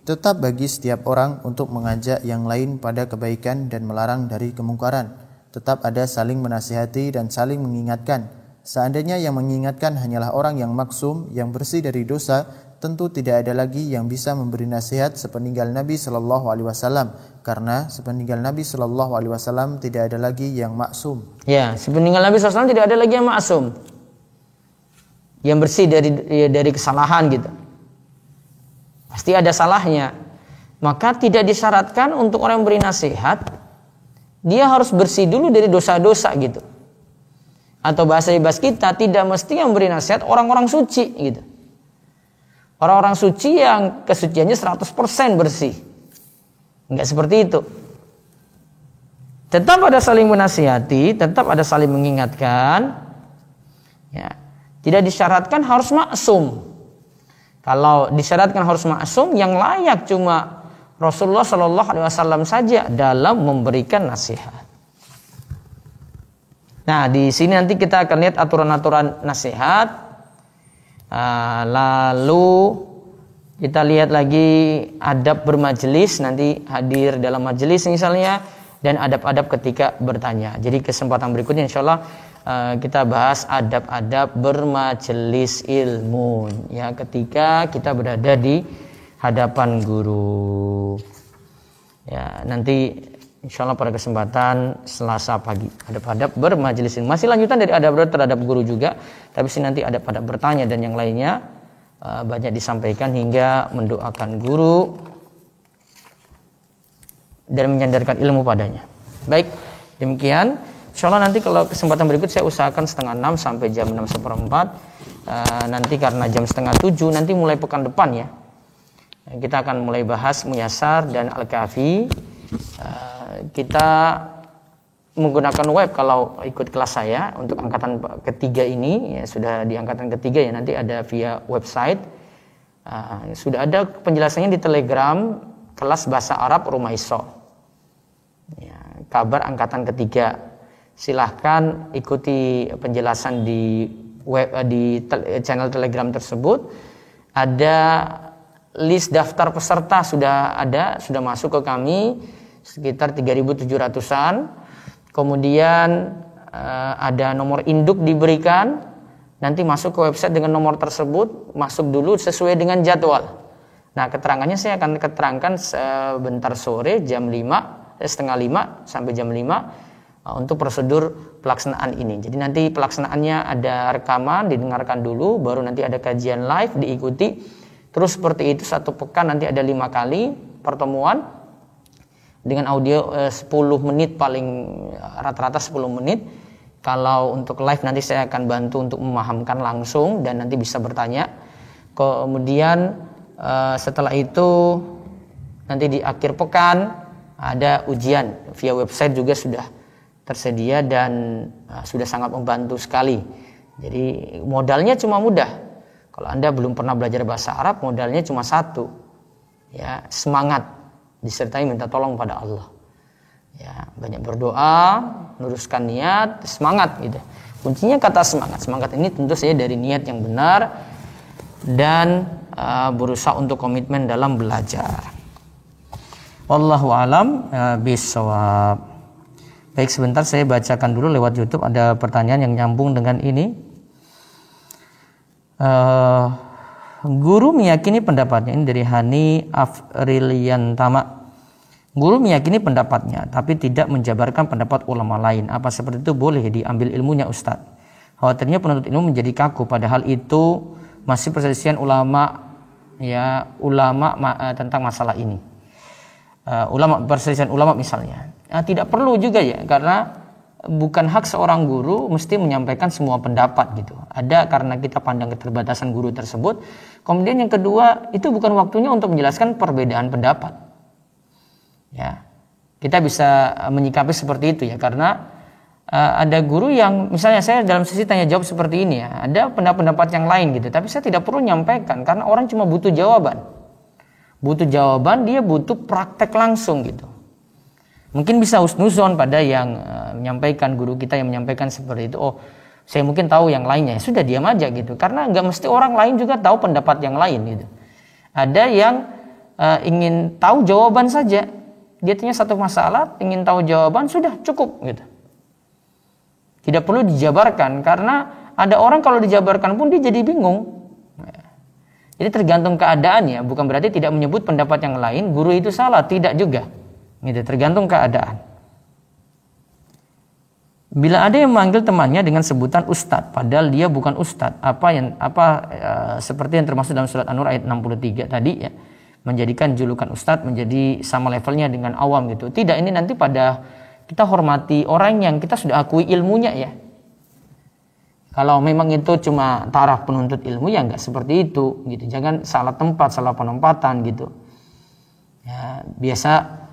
Tetap bagi setiap orang untuk mengajak yang lain pada kebaikan dan melarang dari kemungkaran. Tetap ada saling menasihati dan saling mengingatkan. Seandainya yang mengingatkan hanyalah orang yang maksum, yang bersih dari dosa, tentu tidak ada lagi yang bisa memberi nasihat sepeninggal Nabi sallallahu alaihi wasallam, karena sepeninggal Nabi sallallahu alaihi wasallam tidak ada lagi yang maksum. Ya, sepeninggal Nabi sallallahu alaihi wasallam tidak ada lagi yang maksum, yang bersih dari kesalahan gitu. Pasti ada salahnya. Maka tidak disyaratkan untuk orang yang beri nasihat dia harus bersih dulu dari dosa-dosa gitu. atau bahasa bebas kita, tidak mesti yang beri nasihat orang-orang suci gitu. Orang-orang suci yang kesuciannya 100% bersih. Enggak seperti itu. Tetap ada saling menasihati, tetap ada saling mengingatkan. Ya. Tidak disyaratkan harus maksum. Kalau disyaratkan harus maksum, yang layak cuma Rasulullah Shallallahu Alaihi Wasallam saja dalam memberikan nasihat. Nah, di sini nanti kita akan lihat aturan-aturan nasihat. Lalu kita lihat lagi adab bermajelis, nanti hadir dalam majelis misalnya, dan adab-adab ketika bertanya. Jadi kesempatan berikutnya insya Allah kita bahas adab-adab bermajelis ilmu, ya, ketika kita berada di hadapan guru. Ya, nanti insya Allah pada kesempatan Selasa pagi adab-adab bermajelis ilmu. Masih lanjutan dari adab terhadap guru juga, tapi sih nanti adab-adab bertanya dan yang lainnya banyak disampaikan hingga mendoakan guru dan menyandarkan ilmu padanya. Baik, demikian. Insya Allah nanti kalau kesempatan berikut saya usahakan 5:30 sampai jam 6:15. Nanti karena jam 6:30 nanti mulai pekan depan ya. Kita akan mulai bahas Muyassar dan Al-Kafi. Kita menggunakan web kalau ikut kelas saya untuk angkatan ketiga ini, ya, sudah di angkatan ketiga ya, nanti ada via website. Sudah ada penjelasannya di Telegram kelas bahasa Arab Rumah Iso, ya, kabar angkatan ketiga. Silahkan ikuti penjelasan di web, di channel Telegram tersebut. Ada list daftar peserta sudah ada, sudah masuk ke kami sekitar 3.700-an. Kemudian ada nomor induk diberikan. Nanti masuk ke website dengan nomor tersebut, masuk dulu sesuai dengan jadwal. Nah, keterangannya saya akan keterangkan sebentar sore jam 4:30 sampai jam 5 untuk prosedur pelaksanaan ini. Jadi nanti pelaksanaannya ada rekaman, didengarkan dulu, baru nanti ada kajian live diikuti. Terus seperti itu 1 pekan nanti ada 5 kali pertemuan dengan audio 10 menit, paling rata-rata 10 menit. Kalau untuk live nanti saya akan bantu untuk memahamkan langsung dan nanti bisa bertanya. Kemudian setelah itu nanti di akhir pekan ada ujian via website juga sudah tersedia dan sudah sangat membantu sekali. Jadi modalnya cuma mudah. Kalau Anda belum pernah belajar bahasa Arab, modalnya cuma 1. Ya, semangat disertai minta tolong pada Allah. Ya, banyak berdoa, luruskan niat, semangat gitu. Kuncinya kata semangat. Semangat ini tentu saja dari niat yang benar dan berusaha untuk komitmen dalam belajar. Wallahu alam bishawab. Baik, sebentar saya bacakan dulu lewat YouTube, ada pertanyaan yang nyambung dengan ini. Guru meyakini pendapatnya, ini dari Hani Afriliantama. Guru meyakini pendapatnya, tapi tidak menjabarkan pendapat ulama lain. Apa seperti itu boleh diambil ilmunya Ustadz? Khawatirnya penuntut ilmu menjadi kaku, padahal itu masih perselisihan ulama, ya, tentang masalah ini. Perselisihan ulama misalnya. Nah, tidak perlu juga ya, karena bukan hak seorang guru mesti menyampaikan semua pendapat gitu. Ada karena kita pandang keterbatasan guru tersebut. Kemudian yang kedua, itu bukan waktunya untuk menjelaskan perbedaan pendapat. Ya, kita bisa menyikapi seperti itu ya, karena ada guru yang misalnya saya dalam sesi tanya jawab seperti ini ya, ada pendapat yang lain gitu, tapi saya tidak perlu menyampaikan karena orang cuma butuh jawaban. Butuh jawaban, dia butuh praktek langsung gitu. Mungkin bisa husnuzon pada yang menyampaikan, guru kita yang menyampaikan seperti itu. Oh, saya mungkin tahu yang lainnya. Sudah diam aja gitu. Karena nggak mesti orang lain juga tahu pendapat yang lain gitu. Ada yang ingin tahu jawaban saja. Dia tanya satu masalah, ingin tahu jawaban, sudah cukup gitu. Tidak perlu dijabarkan, karena ada orang kalau dijabarkan pun dia jadi bingung. Jadi tergantung keadaannya. Bukan berarti tidak menyebut pendapat yang lain, guru itu salah, tidak juga. Gitu, tergantung keadaan. Bila ada yang memanggil temannya dengan sebutan ustadz, padahal dia bukan ustadz, seperti yang termasuk dalam surat An-Nur ayat 63 tadi ya, menjadikan julukan ustadz menjadi sama levelnya dengan awam gitu. Tidak, ini nanti pada kita hormati orang yang kita sudah akui ilmunya ya. Kalau memang itu cuma taraf penuntut ilmu ya nggak seperti itu gitu. Jangan salah tempat, salah penempatan gitu. Ya, biasa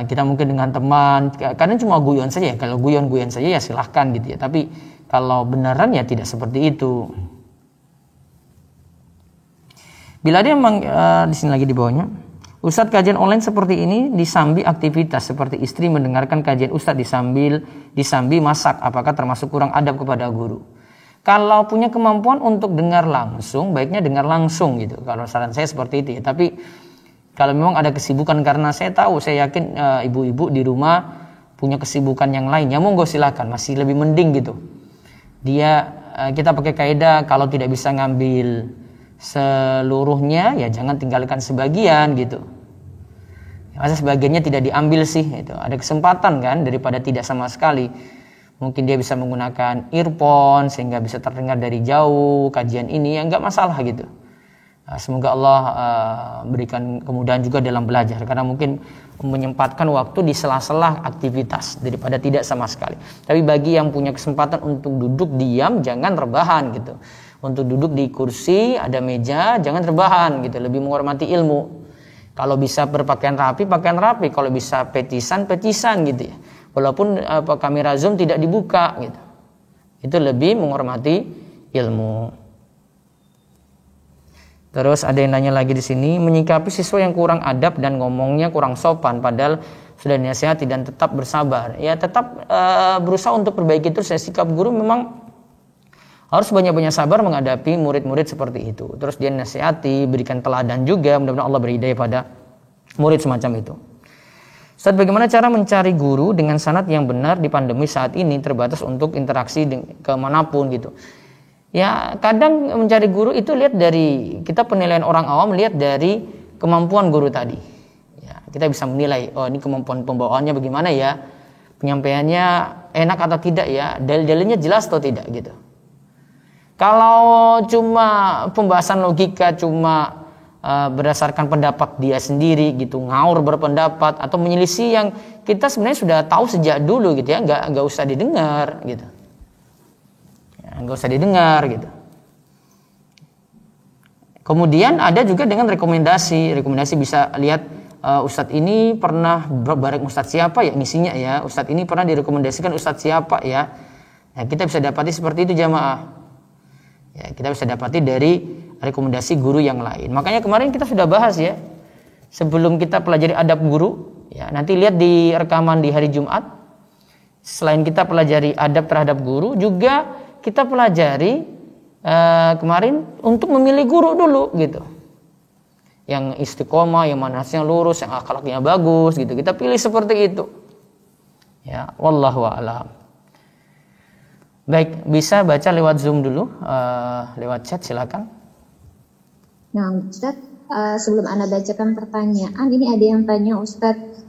kita mungkin dengan teman, kadang cuma guyon saja ya. Kalau guyon-guyon saja ya silahkan gitu ya. Tapi kalau beneran ya tidak seperti itu. Bila ada yang di sini lagi di bawahnya, Ustadz, kajian online seperti ini disambi aktivitas seperti istri mendengarkan kajian Ustadz disambi masak, apakah termasuk kurang adab kepada guru? Kalau punya kemampuan untuk dengar langsung, baiknya dengar langsung gitu. Kalau saran saya seperti itu ya. Tapi kalau memang ada kesibukan, karena saya yakin ibu-ibu di rumah punya kesibukan yang lain, ya monggo silakan, masih lebih mending gitu. Kita pakai kaidah kalau tidak bisa ngambil seluruhnya, ya jangan tinggalkan sebagian gitu. Masa sebagiannya tidak diambil sih? Itu ada kesempatan kan daripada tidak sama sekali. Mungkin dia bisa menggunakan earphone sehingga bisa terdengar dari jauh kajian ini, ya nggak masalah gitu. Semoga Allah berikan kemudahan juga dalam belajar, karena mungkin menyempatkan waktu di sela-sela aktivitas daripada tidak sama sekali. Tapi bagi yang punya kesempatan untuk duduk diam, jangan rebahan gitu. Untuk duduk di kursi ada meja, jangan rebahan gitu. Lebih menghormati ilmu. Kalau bisa berpakaian rapi, pakaian rapi. Kalau bisa petisan gitu ya. Walaupun kamera Zoom tidak dibuka gitu. Itu lebih menghormati ilmu. Terus ada yang nanya lagi di sini, menyikapi siswa yang kurang adab dan ngomongnya kurang sopan padahal sudah dinasihati dan tetap bersabar. Ya tetap berusaha untuk perbaiki terus. Sikap guru memang harus banyak-banyak sabar menghadapi murid-murid seperti itu. Terus dia nasihati, berikan teladan juga, mudah-mudahan Allah beri hidayah pada murid semacam itu. Ustaz, bagaimana cara mencari guru dengan sanad yang benar di pandemi saat ini, terbatas untuk interaksi kemanapun gitu. Ya kadang mencari guru itu lihat dari, kita penilaian orang awam lihat dari kemampuan guru tadi. Ya, kita bisa menilai, oh ini kemampuan pembawaannya bagaimana ya, penyampaiannya enak atau tidak ya, dalil-dalilnya jelas atau tidak gitu. Kalau cuma pembahasan logika, cuma berdasarkan pendapat dia sendiri gitu, ngaur berpendapat atau menyelisih yang kita sebenarnya sudah tahu sejak dulu gitu ya, nggak usah didengar gitu, nggak usah didengar gitu. Kemudian ada juga dengan rekomendasi bisa lihat Ustadz ini pernah bareng Ustadz siapa ya ngisinya ya, Ustadz ini pernah direkomendasikan Ustadz siapa ya. Nah, kita bisa dapati seperti itu jamaah. Ya, kita bisa dapati dari rekomendasi guru yang lain. Makanya kemarin kita sudah bahas ya, sebelum kita pelajari adab guru, ya nanti lihat di rekaman di hari Jumat. Selain kita pelajari adab terhadap guru, juga kita pelajari kemarin untuk memilih guru dulu gitu. Yang istiqomah, yang manhajnya lurus, yang akhlaknya bagus gitu. Kita pilih seperti itu. Ya, wallahu a'lam. Baik, bisa baca lewat Zoom dulu, lewat chat silakan. Nah, Ustadz, sebelum Anda bacakan pertanyaan, ini ada yang tanya Ustadz,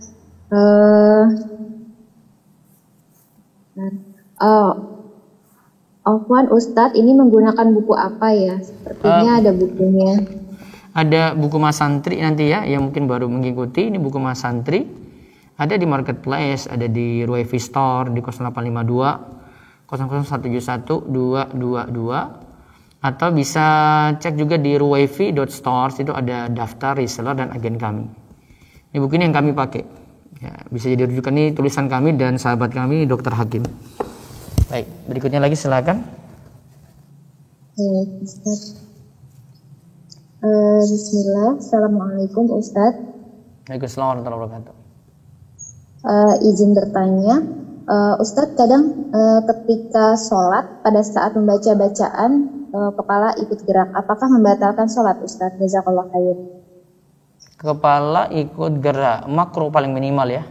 Afwan Ustadz, ini menggunakan buku apa ya? Sepertinya ada bukunya. Ada buku Mas Santri nanti ya, yang mungkin baru mengikuti, ini buku Mas Santri. Ada di Marketplace, ada di Ruwaifi Store, di 0852 001712222, atau bisa cek juga di ruwaifi.store, itu ada daftar reseller dan agen kami. Ini buku ini yang kami pakai. Ya, bisa jadi rujukan, ini tulisan kami dan sahabat kami Dr. Hakim. Baik, berikutnya lagi silakan. Bismillah. Assalamualaikum Ustadz. Waalaikumsalam warahmatullahi wabarakatuh. Izin bertanya, Ustadz, kadang ketika sholat pada saat membaca bacaan kepala ikut gerak, apakah membatalkan sholat Ustadz? Jazakallah khair. Kepala ikut gerak, makruh paling minimal ya.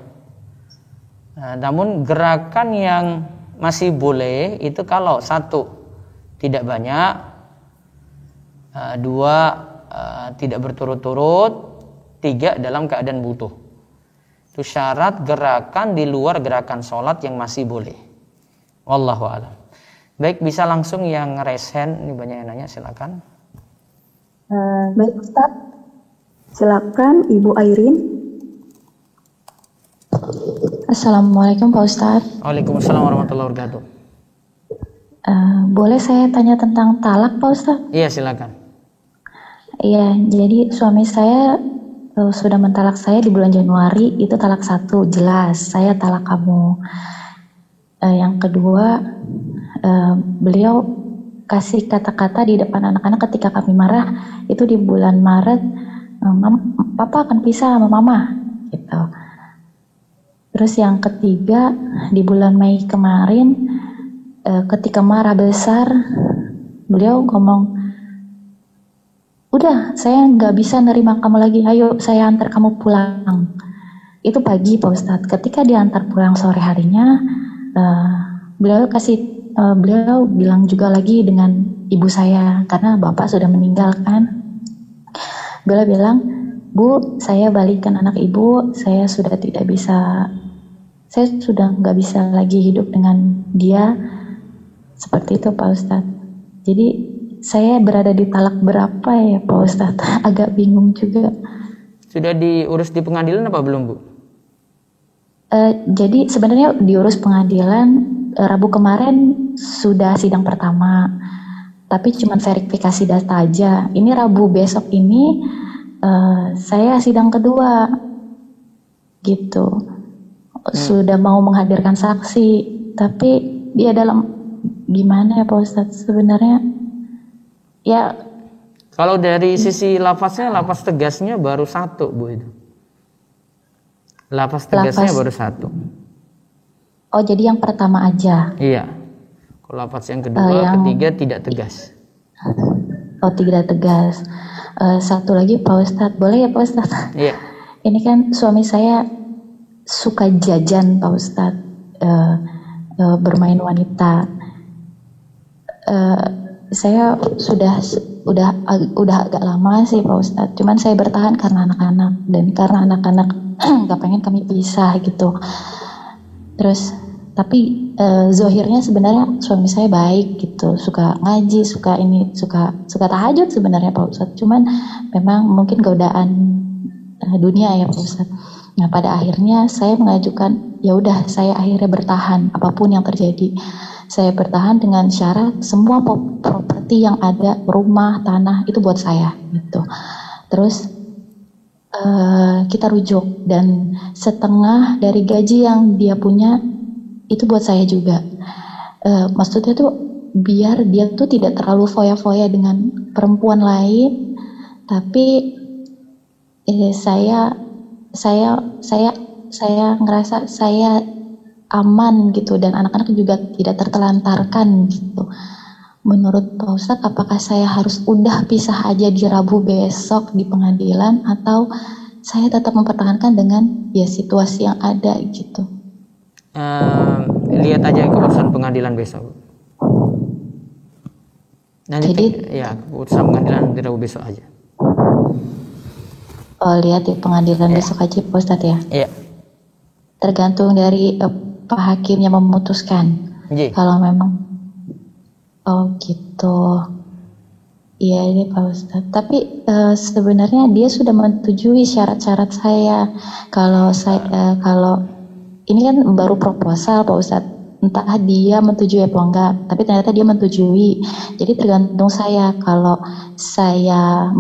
Namun gerakan yang masih boleh itu kalau satu tidak banyak, dua tidak berturut-turut, tiga dalam keadaan butuh. Itu syarat gerakan di luar gerakan sholat yang masih boleh. Wallahu a'lam. Baik, bisa langsung yang raise hand, ini banyak yang nanya, silakan. Baik Ustaz, silakan Ibu Airin. Assalamualaikum Pak Ustaz. Waalaikumsalam warahmatullahi wabarakatuh. Boleh saya tanya tentang talak, Pak Ustadz? Iya, silakan. Iya, jadi suami saya sudah mentalak saya di bulan Januari, itu talak 1, jelas, saya talak kamu. Yang kedua, beliau kasih kata-kata di depan anak-anak ketika kami marah, itu di bulan Maret, Papa akan pisah sama Mama, gitu. Terus yang ketiga, di bulan Mei kemarin, ketika marah besar, beliau ngomong, udah saya nggak bisa nerima kamu lagi, ayo saya antar kamu pulang. Itu pagi Pak Ustadz. Ketika diantar pulang sore harinya, beliau bilang juga lagi dengan ibu saya, karena bapak sudah meninggal kan. Beliau bilang, Bu, saya balikan anak ibu, saya sudah nggak bisa lagi hidup dengan dia. Seperti itu Pak Ustadz. Jadi saya berada di talak berapa ya Pak Ustadz? Agak bingung juga. Sudah diurus di pengadilan apa belum, Bu? Jadi sebenarnya diurus pengadilan, Rabu kemarin sudah sidang pertama, tapi cuma verifikasi data aja. Ini Rabu besok ini saya sidang kedua, gitu. Sudah mau menghadirkan saksi, tapi dia dalam gimana ya Pak Ustadz sebenarnya ya. Kalau dari sisi lafaznya, lafaz tegasnya baru 1, Bu, itu. Lafaz tegasnya baru 1. Oh, jadi yang pertama aja. Iya. Kalau lafaz yang kedua, ketiga tidak tegas. Oh, tidak tegas. Satu lagi Pak Ustadz, boleh ya Pak Ustadz? Iya. Ini kan suami saya suka jajan Pak Ustadz, bermain wanita. Saya sudah agak lama sih Pak Ustadz, cuman saya bertahan karena anak-anak, dan karena anak-anak nggak pengen kami pisah gitu. Terus tapi zohirnya sebenarnya suami saya baik gitu, suka ngaji, suka tahajud sebenarnya Pak Ustadz, cuman memang mungkin godaan dunia ya Pak Ustadz. Nah pada akhirnya saya mengajukan, ya udah saya akhirnya bertahan apapun yang terjadi. Saya bertahan dengan syarat semua properti yang ada, rumah, tanah, itu buat saya gitu. Terus kita rujuk, dan setengah dari gaji yang dia punya itu buat saya juga. Maksudnya tuh biar dia tuh tidak terlalu foya-foya dengan perempuan lain, tapi saya ngerasa saya aman gitu, dan anak-anak juga tidak tertelantarkan gitu. Menurut Pak Ustadz, apakah saya harus udah pisah aja di Rabu besok di pengadilan, atau saya tetap mempertahankan dengan ya situasi yang ada gitu? Lihat aja keputusan pengadilan besok. Nanti keputusan pengadilan di Rabu besok aja. Oh, lihat di pengadilan besok aja Pak Ustadz ya? Iya. Tergantung dari Pak Hakimnya memutuskan. Kalau memang, oh gitu. Iya ini Pak Ustadz. Tapi sebenarnya dia sudah menyetujui syarat-syarat saya. Kalau ini kan baru proposal Pak Ustadz. Entah dia menyetujui atau enggak. Tapi ternyata dia menyetujui. Jadi tergantung saya. Kalau saya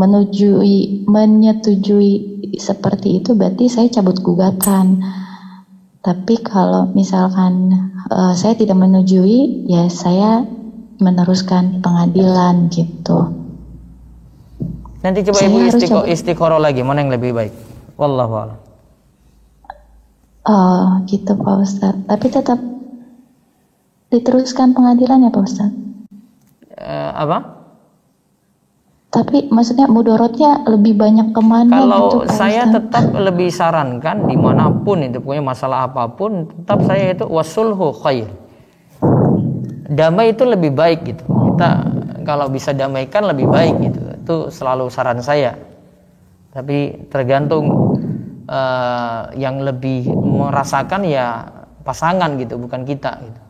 menyetujui seperti itu, berarti saya cabut gugatan. Tapi kalau misalkan saya tidak menyetujui, ya saya meneruskan pengadilan gitu. Nanti coba Ibu istikharah lagi, mana yang lebih baik. Wallahu a'lam. Oh gitu Pak Ustadz. Tapi tetap diteruskan pengadilan ya Pak Ustadz? Apa? Tapi maksudnya mudorotnya lebih banyak kemana? Kalau gitu, saya tetap lebih sarankan dimanapun itu, pokoknya masalah apapun, tetap saya itu wasulhu khair. Damai itu lebih baik gitu. Kita kalau bisa damaikan lebih baik gitu. Itu selalu saran saya. Tapi tergantung yang lebih merasakan ya pasangan gitu, bukan kita gitu.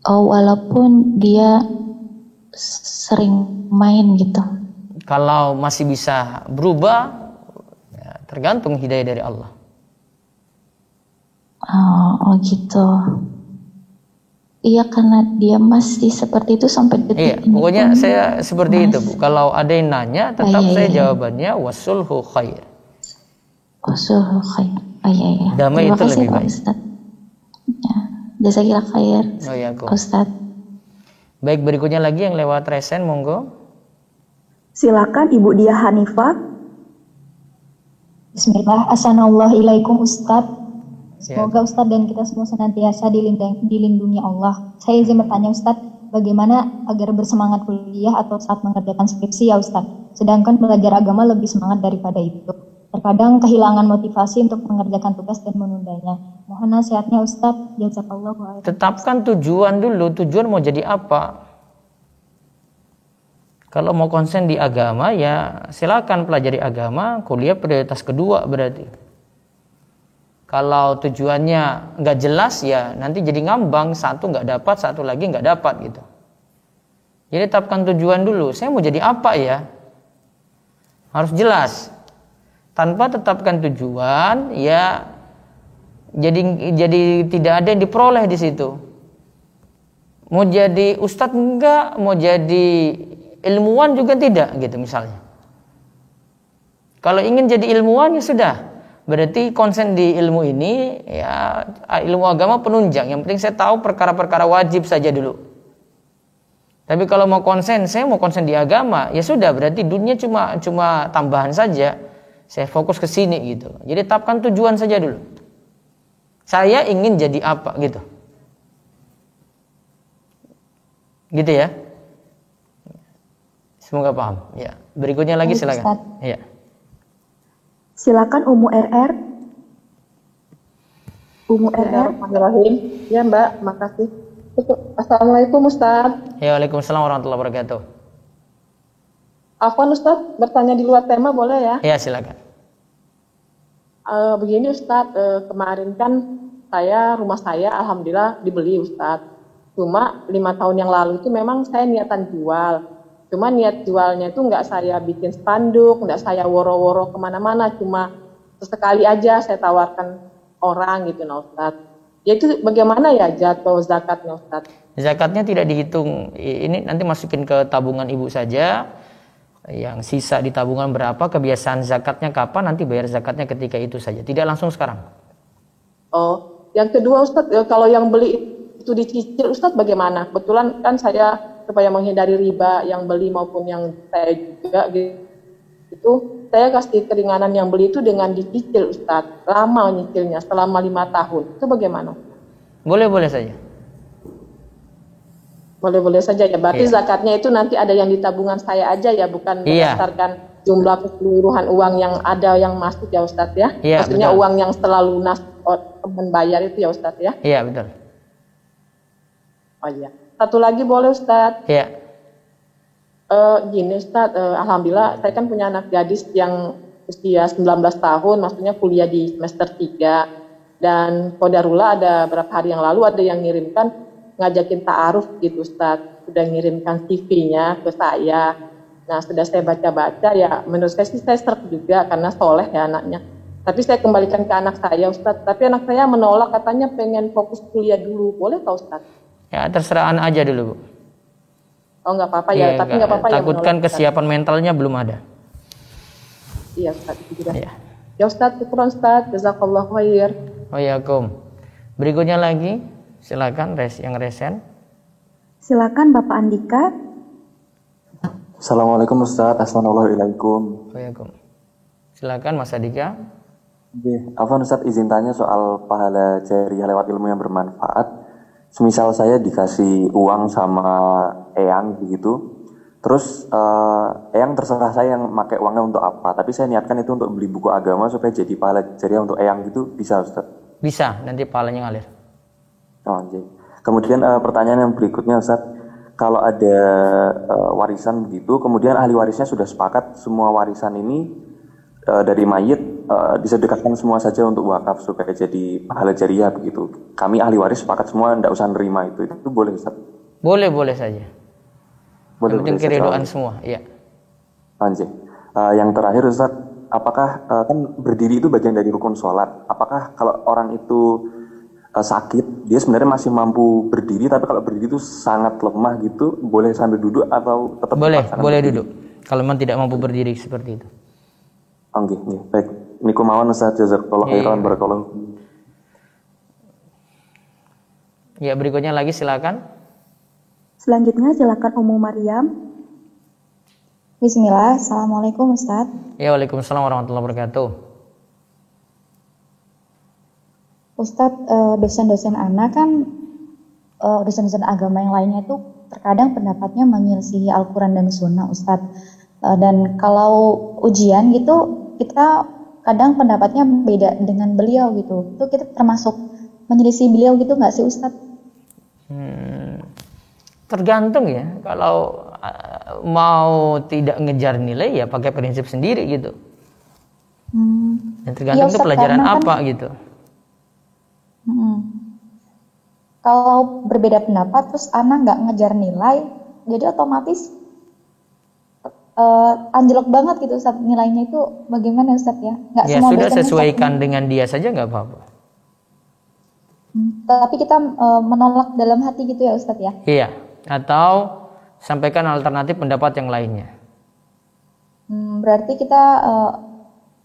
Oh, walaupun dia sering main gitu. Kalau masih bisa berubah, ya tergantung hidayah dari Allah. Oh gitu. Iya, karena dia masih seperti itu sampai detik Iya, ini pokoknya pun saya seperti itu, Bu. Kalau ada yang nanya, tetap iya, saya iya. jawabannya wasulhu khair. Usul khair. Iya, iya. Damai Terima itu kasih lebih Pak baik. Ustaz. Ya, jazakillah khair. Oh ya, Kum. Ustaz. Baik, berikutnya lagi yang lewat resen, monggo. Silakan Ibu Dia Hanifah. Bismillah, assalamualaikum Ustadz. Ya. Semoga Ustadz dan kita semua senantiasa dilindungi Allah. Saya izin bertanya Ustadz, bagaimana agar bersemangat kuliah atau saat mengerjakan skripsi ya Ustadz? Sedangkan belajar agama lebih semangat daripada itu. Terkadang kehilangan motivasi untuk mengerjakan tugas dan menundanya. Mohon nasihatnya Ustadz. Jazakallahu khairan. Tetapkan tujuan dulu, tujuan mau jadi apa. Kalau mau konsen di agama, ya silakan pelajari agama, kuliah prioritas kedua berarti. Kalau tujuannya nggak jelas, ya nanti jadi ngambang, satu nggak dapat, satu lagi nggak dapat gitu. Jadi tetapkan tujuan dulu. Saya mau jadi apa ya? Harus jelas. Tanpa tetapkan tujuan, ya jadi tidak ada yang diperoleh di situ. Mau jadi ustadz enggak, mau jadi ilmuwan juga tidak gitu misalnya. Kalau ingin jadi ilmuwan ya sudah. Berarti konsen di ilmu ini, ya ilmu agama penunjang. Yang penting saya tahu perkara-perkara wajib saja dulu. Tapi kalau mau konsen, saya mau konsen di agama, ya sudah. Berarti dunia cuma tambahan saja. Saya fokus ke sini gitu. Jadi tetapkan tujuan saja dulu. Saya ingin jadi apa gitu. Gitu ya. Semoga paham. Ya. Berikutnya lagi silakan. Ya. Silakan Umu RR. Umu RR. Bismillahirrahmanirrahim. Ya Mbak, makasih. Assalamualaikum Ustaz. Ya, waalaikumsalam warahmatullahi wabarakatuh. Afwan Ustaz, bertanya di luar tema boleh ya? Ya, silakan. Begini Ustaz, kemarin kan rumah saya alhamdulillah dibeli Ustaz. Cuma 5 tahun yang lalu itu memang saya niatan jual. Cuma niat jualnya itu nggak saya bikin spanduk, nggak saya woro-woro kemana-mana, cuma sesekali aja saya tawarkan orang gitu nah Ustaz. Ya itu bagaimana ya jatuh zakatnya Ustaz? Zakatnya tidak dihitung, ini nanti masukin ke tabungan ibu saja. Yang sisa di tabungan berapa, kebiasaan zakatnya kapan, nanti bayar zakatnya ketika itu saja, tidak langsung sekarang. Oh, yang kedua Ustaz, kalau yang beli itu dicicil Ustaz bagaimana? Kebetulan kan saya supaya menghindari riba yang beli maupun yang saya juga gitu, saya kasih keringanan yang beli itu dengan dicicil Ustaz, lama nyicilnya selama 5 tahun, itu bagaimana? Boleh saja. Boleh saja ya, berarti zakatnya itu nanti ada yang di tabungan saya aja ya, bukan berdasarkan jumlah keseluruhan uang yang ada yang masuk ya Ustaz ya? Maksudnya betul. Uang yang setelah lunas teman bayar itu ya Ustaz ya? Iya betul. Oh iya. Satu lagi boleh Ustaz? Iya. Gini Ustaz, alhamdulillah saya kan punya anak gadis yang usia 19 tahun, maksudnya kuliah di semester 3. Dan qadarullah ada beberapa hari yang lalu ada yang ngirimkan, ngajakin ta'aruf gitu Ustaz. Sudah ngirimkan CV-nya ke saya. Nah sudah saya baca-baca ya, menurut saya sih saya serp juga karena soleh ya anaknya. Tapi saya kembalikan ke anak saya Ustaz, tapi anak saya menolak, katanya pengen fokus kuliah dulu, boleh tak Ustaz? Ya terserah anak aja dulu Bu. Oh nggak apa-apa ya, tapi nggak apa-apa ya. Takutkan kesiapan mentalnya belum ada. Iya Ustaz, itu juga. Ya, ya Ustaz, syukur Ustaz, jazakallahu khair. Waalaikumsalam. Berikutnya lagi, silakan yang resen. Silakan Bapak Andika. Assalamualaikum Ustaz, assalamualaikum. Waalaikumsalam. Silakan Mas Andika. Afwan Ustaz, izin tanya soal pahala jariah lewat ilmu yang bermanfaat. Semisal saya dikasih uang sama Eyang begitu, terus Eyang terserah saya yang pakai uangnya untuk apa, tapi saya niatkan itu untuk beli buku agama supaya jadi pahala jariah untuk Eyang gitu, bisa Ustaz? Bisa, nanti pahalanya ngalir. Oh, okay. Kemudian pertanyaan yang berikutnya Ustaz, kalau ada warisan begitu, kemudian ahli warisnya sudah sepakat semua warisan ini dari mayit disedekahkan semua saja untuk wakaf supaya jadi pahala jariah begitu. Kami ahli waris sepakat semua tidak usah nerima itu boleh Ustaz? Boleh saja. Penting keridoan semua, iya. Anjir. Yang terakhir Ustaz, apakah kan berdiri itu bagian dari rukun sholat? Apakah kalau orang itu sakit, dia sebenarnya masih mampu berdiri, tapi kalau berdiri itu sangat lemah gitu, boleh sambil duduk atau tetap boleh berdiri? duduk kalau memang tidak mampu berdiri seperti itu. Oke, baik. Niku mawon Ustaz, jazakallahu khairan, barakallahu. Ya, berikutnya lagi silakan. Selanjutnya silakan Ummu Maryam. Bismillah, Assalamualaikum Ustadz. Ya, waalaikumsalam warahmatullahi wabarakatuh. Ustadz, dosen-dosen anak kan, dosen-dosen agama yang lainnya itu terkadang pendapatnya menyelisihi Al-Quran dan Sunnah Ustadz. Dan kalau ujian gitu, kita kadang pendapatnya beda dengan beliau gitu. Itu kita termasuk menyelisih beliau gitu nggak sih Ustadz? Tergantung ya. Kalau mau tidak ngejar nilai ya pakai prinsip sendiri gitu. Dan tergantung Ya, itu pelajaran kan, apa gitu. Kalau berbeda pendapat terus anak nggak ngejar nilai, jadi otomatis anjlok banget gitu Ustaz, nilainya itu bagaimana Ustaz ya? Nggak Ya semua sudah, dosen sesuaikan dengan dia saja nggak apa-apa. Tapi kita menolak dalam hati gitu ya Ustaz ya? Iya, atau sampaikan alternatif pendapat yang lainnya. Berarti kita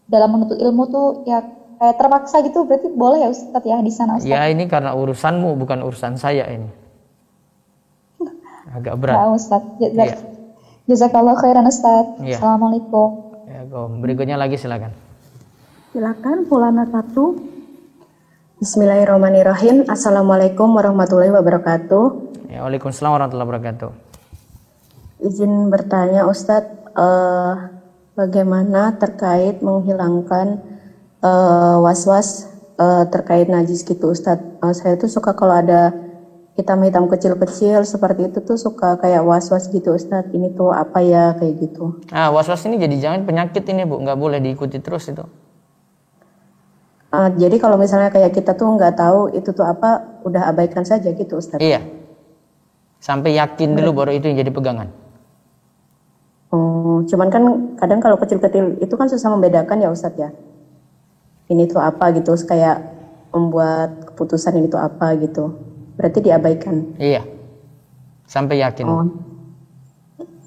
dalam menuntut ilmu tuh ya kayak terpaksa gitu, berarti boleh ya Ustaz ya di sana Ustaz? Ya ini karena urusanmu bukan urusan saya ini. Agak berat. Nah, Ustaz. Iya. Jazakallah khairan Ustaz. Iya. Assalamualaikum. Ya, berikutnya lagi silakan. Silakan Fulana 1. Bismillahirrahmanirrahim. Assalamualaikum warahmatullahi wabarakatuh. Ya, waalaikumsalam warahmatullahi wabarakatuh. Izin bertanya Ustadz, bagaimana terkait menghilangkan was-was terkait najis gitu Ustadz. Saya tuh suka kalau ada hitam-hitam kecil-kecil seperti itu tuh suka kayak was-was gitu Ustadz. Ini tuh apa ya kayak gitu. Nah, was-was ini jadi jangan penyakit ini Bu, nggak boleh diikuti terus itu. Jadi kalau misalnya kayak kita tuh nggak tahu itu tuh apa, udah abaikan saja gitu Ustadz. Iya. Sampai yakin dulu baru itu yang jadi pegangan. Cuman kan kadang kalau kecil-kecil itu kan susah membedakan ya Ustadz ya. Ini tuh apa gitu, kayak membuat keputusan ini tuh apa gitu. Berarti diabaikan. Iya. Sampai yakin.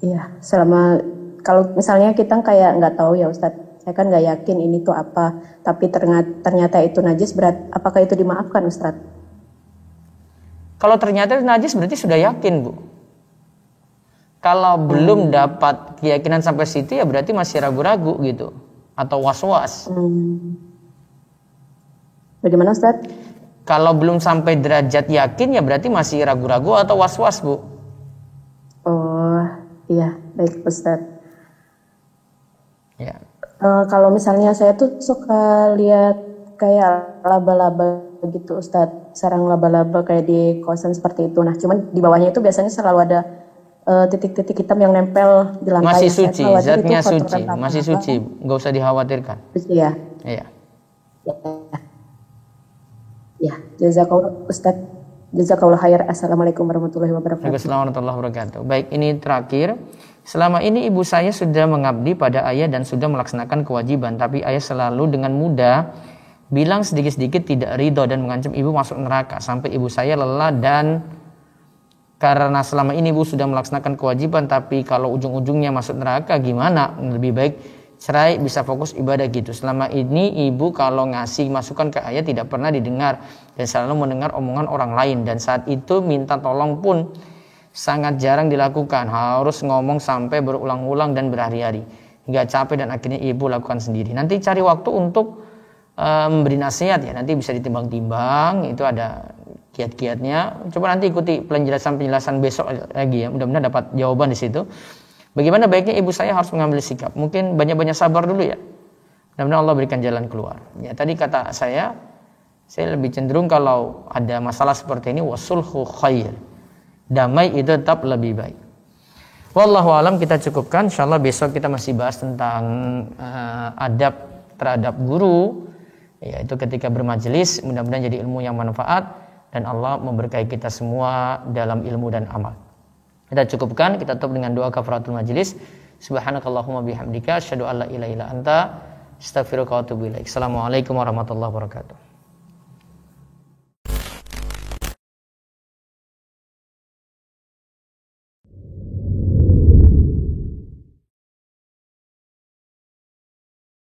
Iya. Selama kalau misalnya kita kayak nggak tahu ya Ustadz, saya kan nggak yakin ini tuh apa, tapi ternyata itu najis, apakah itu dimaafkan Ustadz? Kalau ternyata itu najis berarti sudah yakin Bu. Kalau belum dapat keyakinan sampai situ ya berarti masih ragu-ragu gitu atau was-was. Bagaimana Ustadz? Kalau belum sampai derajat yakin ya berarti masih ragu-ragu atau was-was Bu. Oh iya, baik Ustadz. Ya. Kalau misalnya saya tuh suka lihat kayak laba-laba gitu Ustadz, sarang laba-laba kayak di kosan seperti itu. Nah cuman di bawahnya itu biasanya selalu ada titik-titik hitam yang nempel di lantai. Masih suci, zatnya suci, masih suci, nggak usah dikhawatirkan. Suci ya? Iya. Ya, jazakallah Ustadz, jazakallah khair. Assalamualaikum warahmatullahi wabarakatuh. Waalaikumsalam warahmatullahi wabarakatuh. Baik, ini terakhir. Selama ini ibu saya sudah mengabdi pada ayah dan sudah melaksanakan kewajiban, tapi ayah selalu dengan mudah bilang sedikit-sedikit tidak ridho dan mengancam ibu masuk neraka sampai ibu saya lelah. Dan karena selama ini ibu sudah melaksanakan kewajiban, tapi kalau ujung-ujungnya masuk neraka gimana? Lebih baik cerai, bisa fokus ibadah gitu. Selama ini ibu kalau ngasih masukan ke ayah tidak pernah didengar dan selalu mendengar omongan orang lain, dan saat itu minta tolong pun sangat jarang dilakukan, harus ngomong sampai berulang-ulang dan berhari-hari hingga capek dan akhirnya ibu lakukan sendiri. Nanti cari waktu untuk memberi nasihat ya, nanti bisa ditimbang-timbang, itu ada kiat-kiatnya. Coba nanti ikuti penjelasan besok lagi ya, mudah-mudahan dapat jawaban di situ. Bagaimana baiknya ibu saya harus mengambil sikap? Mungkin banyak-banyak sabar dulu ya. Mudah-mudahan Allah berikan jalan keluar. Ya tadi kata saya lebih cenderung kalau ada masalah seperti ini wasulhu khair. Damai itu tetap lebih baik. Wallahu alam, kita cukupkan. Insyaallah besok kita masih bahas tentang adab terhadap guru, yaitu ketika bermajelis. Mudah-mudahan jadi ilmu yang manfaat dan Allah memberkahi kita semua dalam ilmu dan amal. Kita cukupkan, kita tutup dengan doa kafaratul majelis. Subhanakallahumma bihamdika asyhadu an la ilaha illa anta astaghfiruka wa atubu ilaik. Assalamualaikum warahmatullahi wabarakatuh.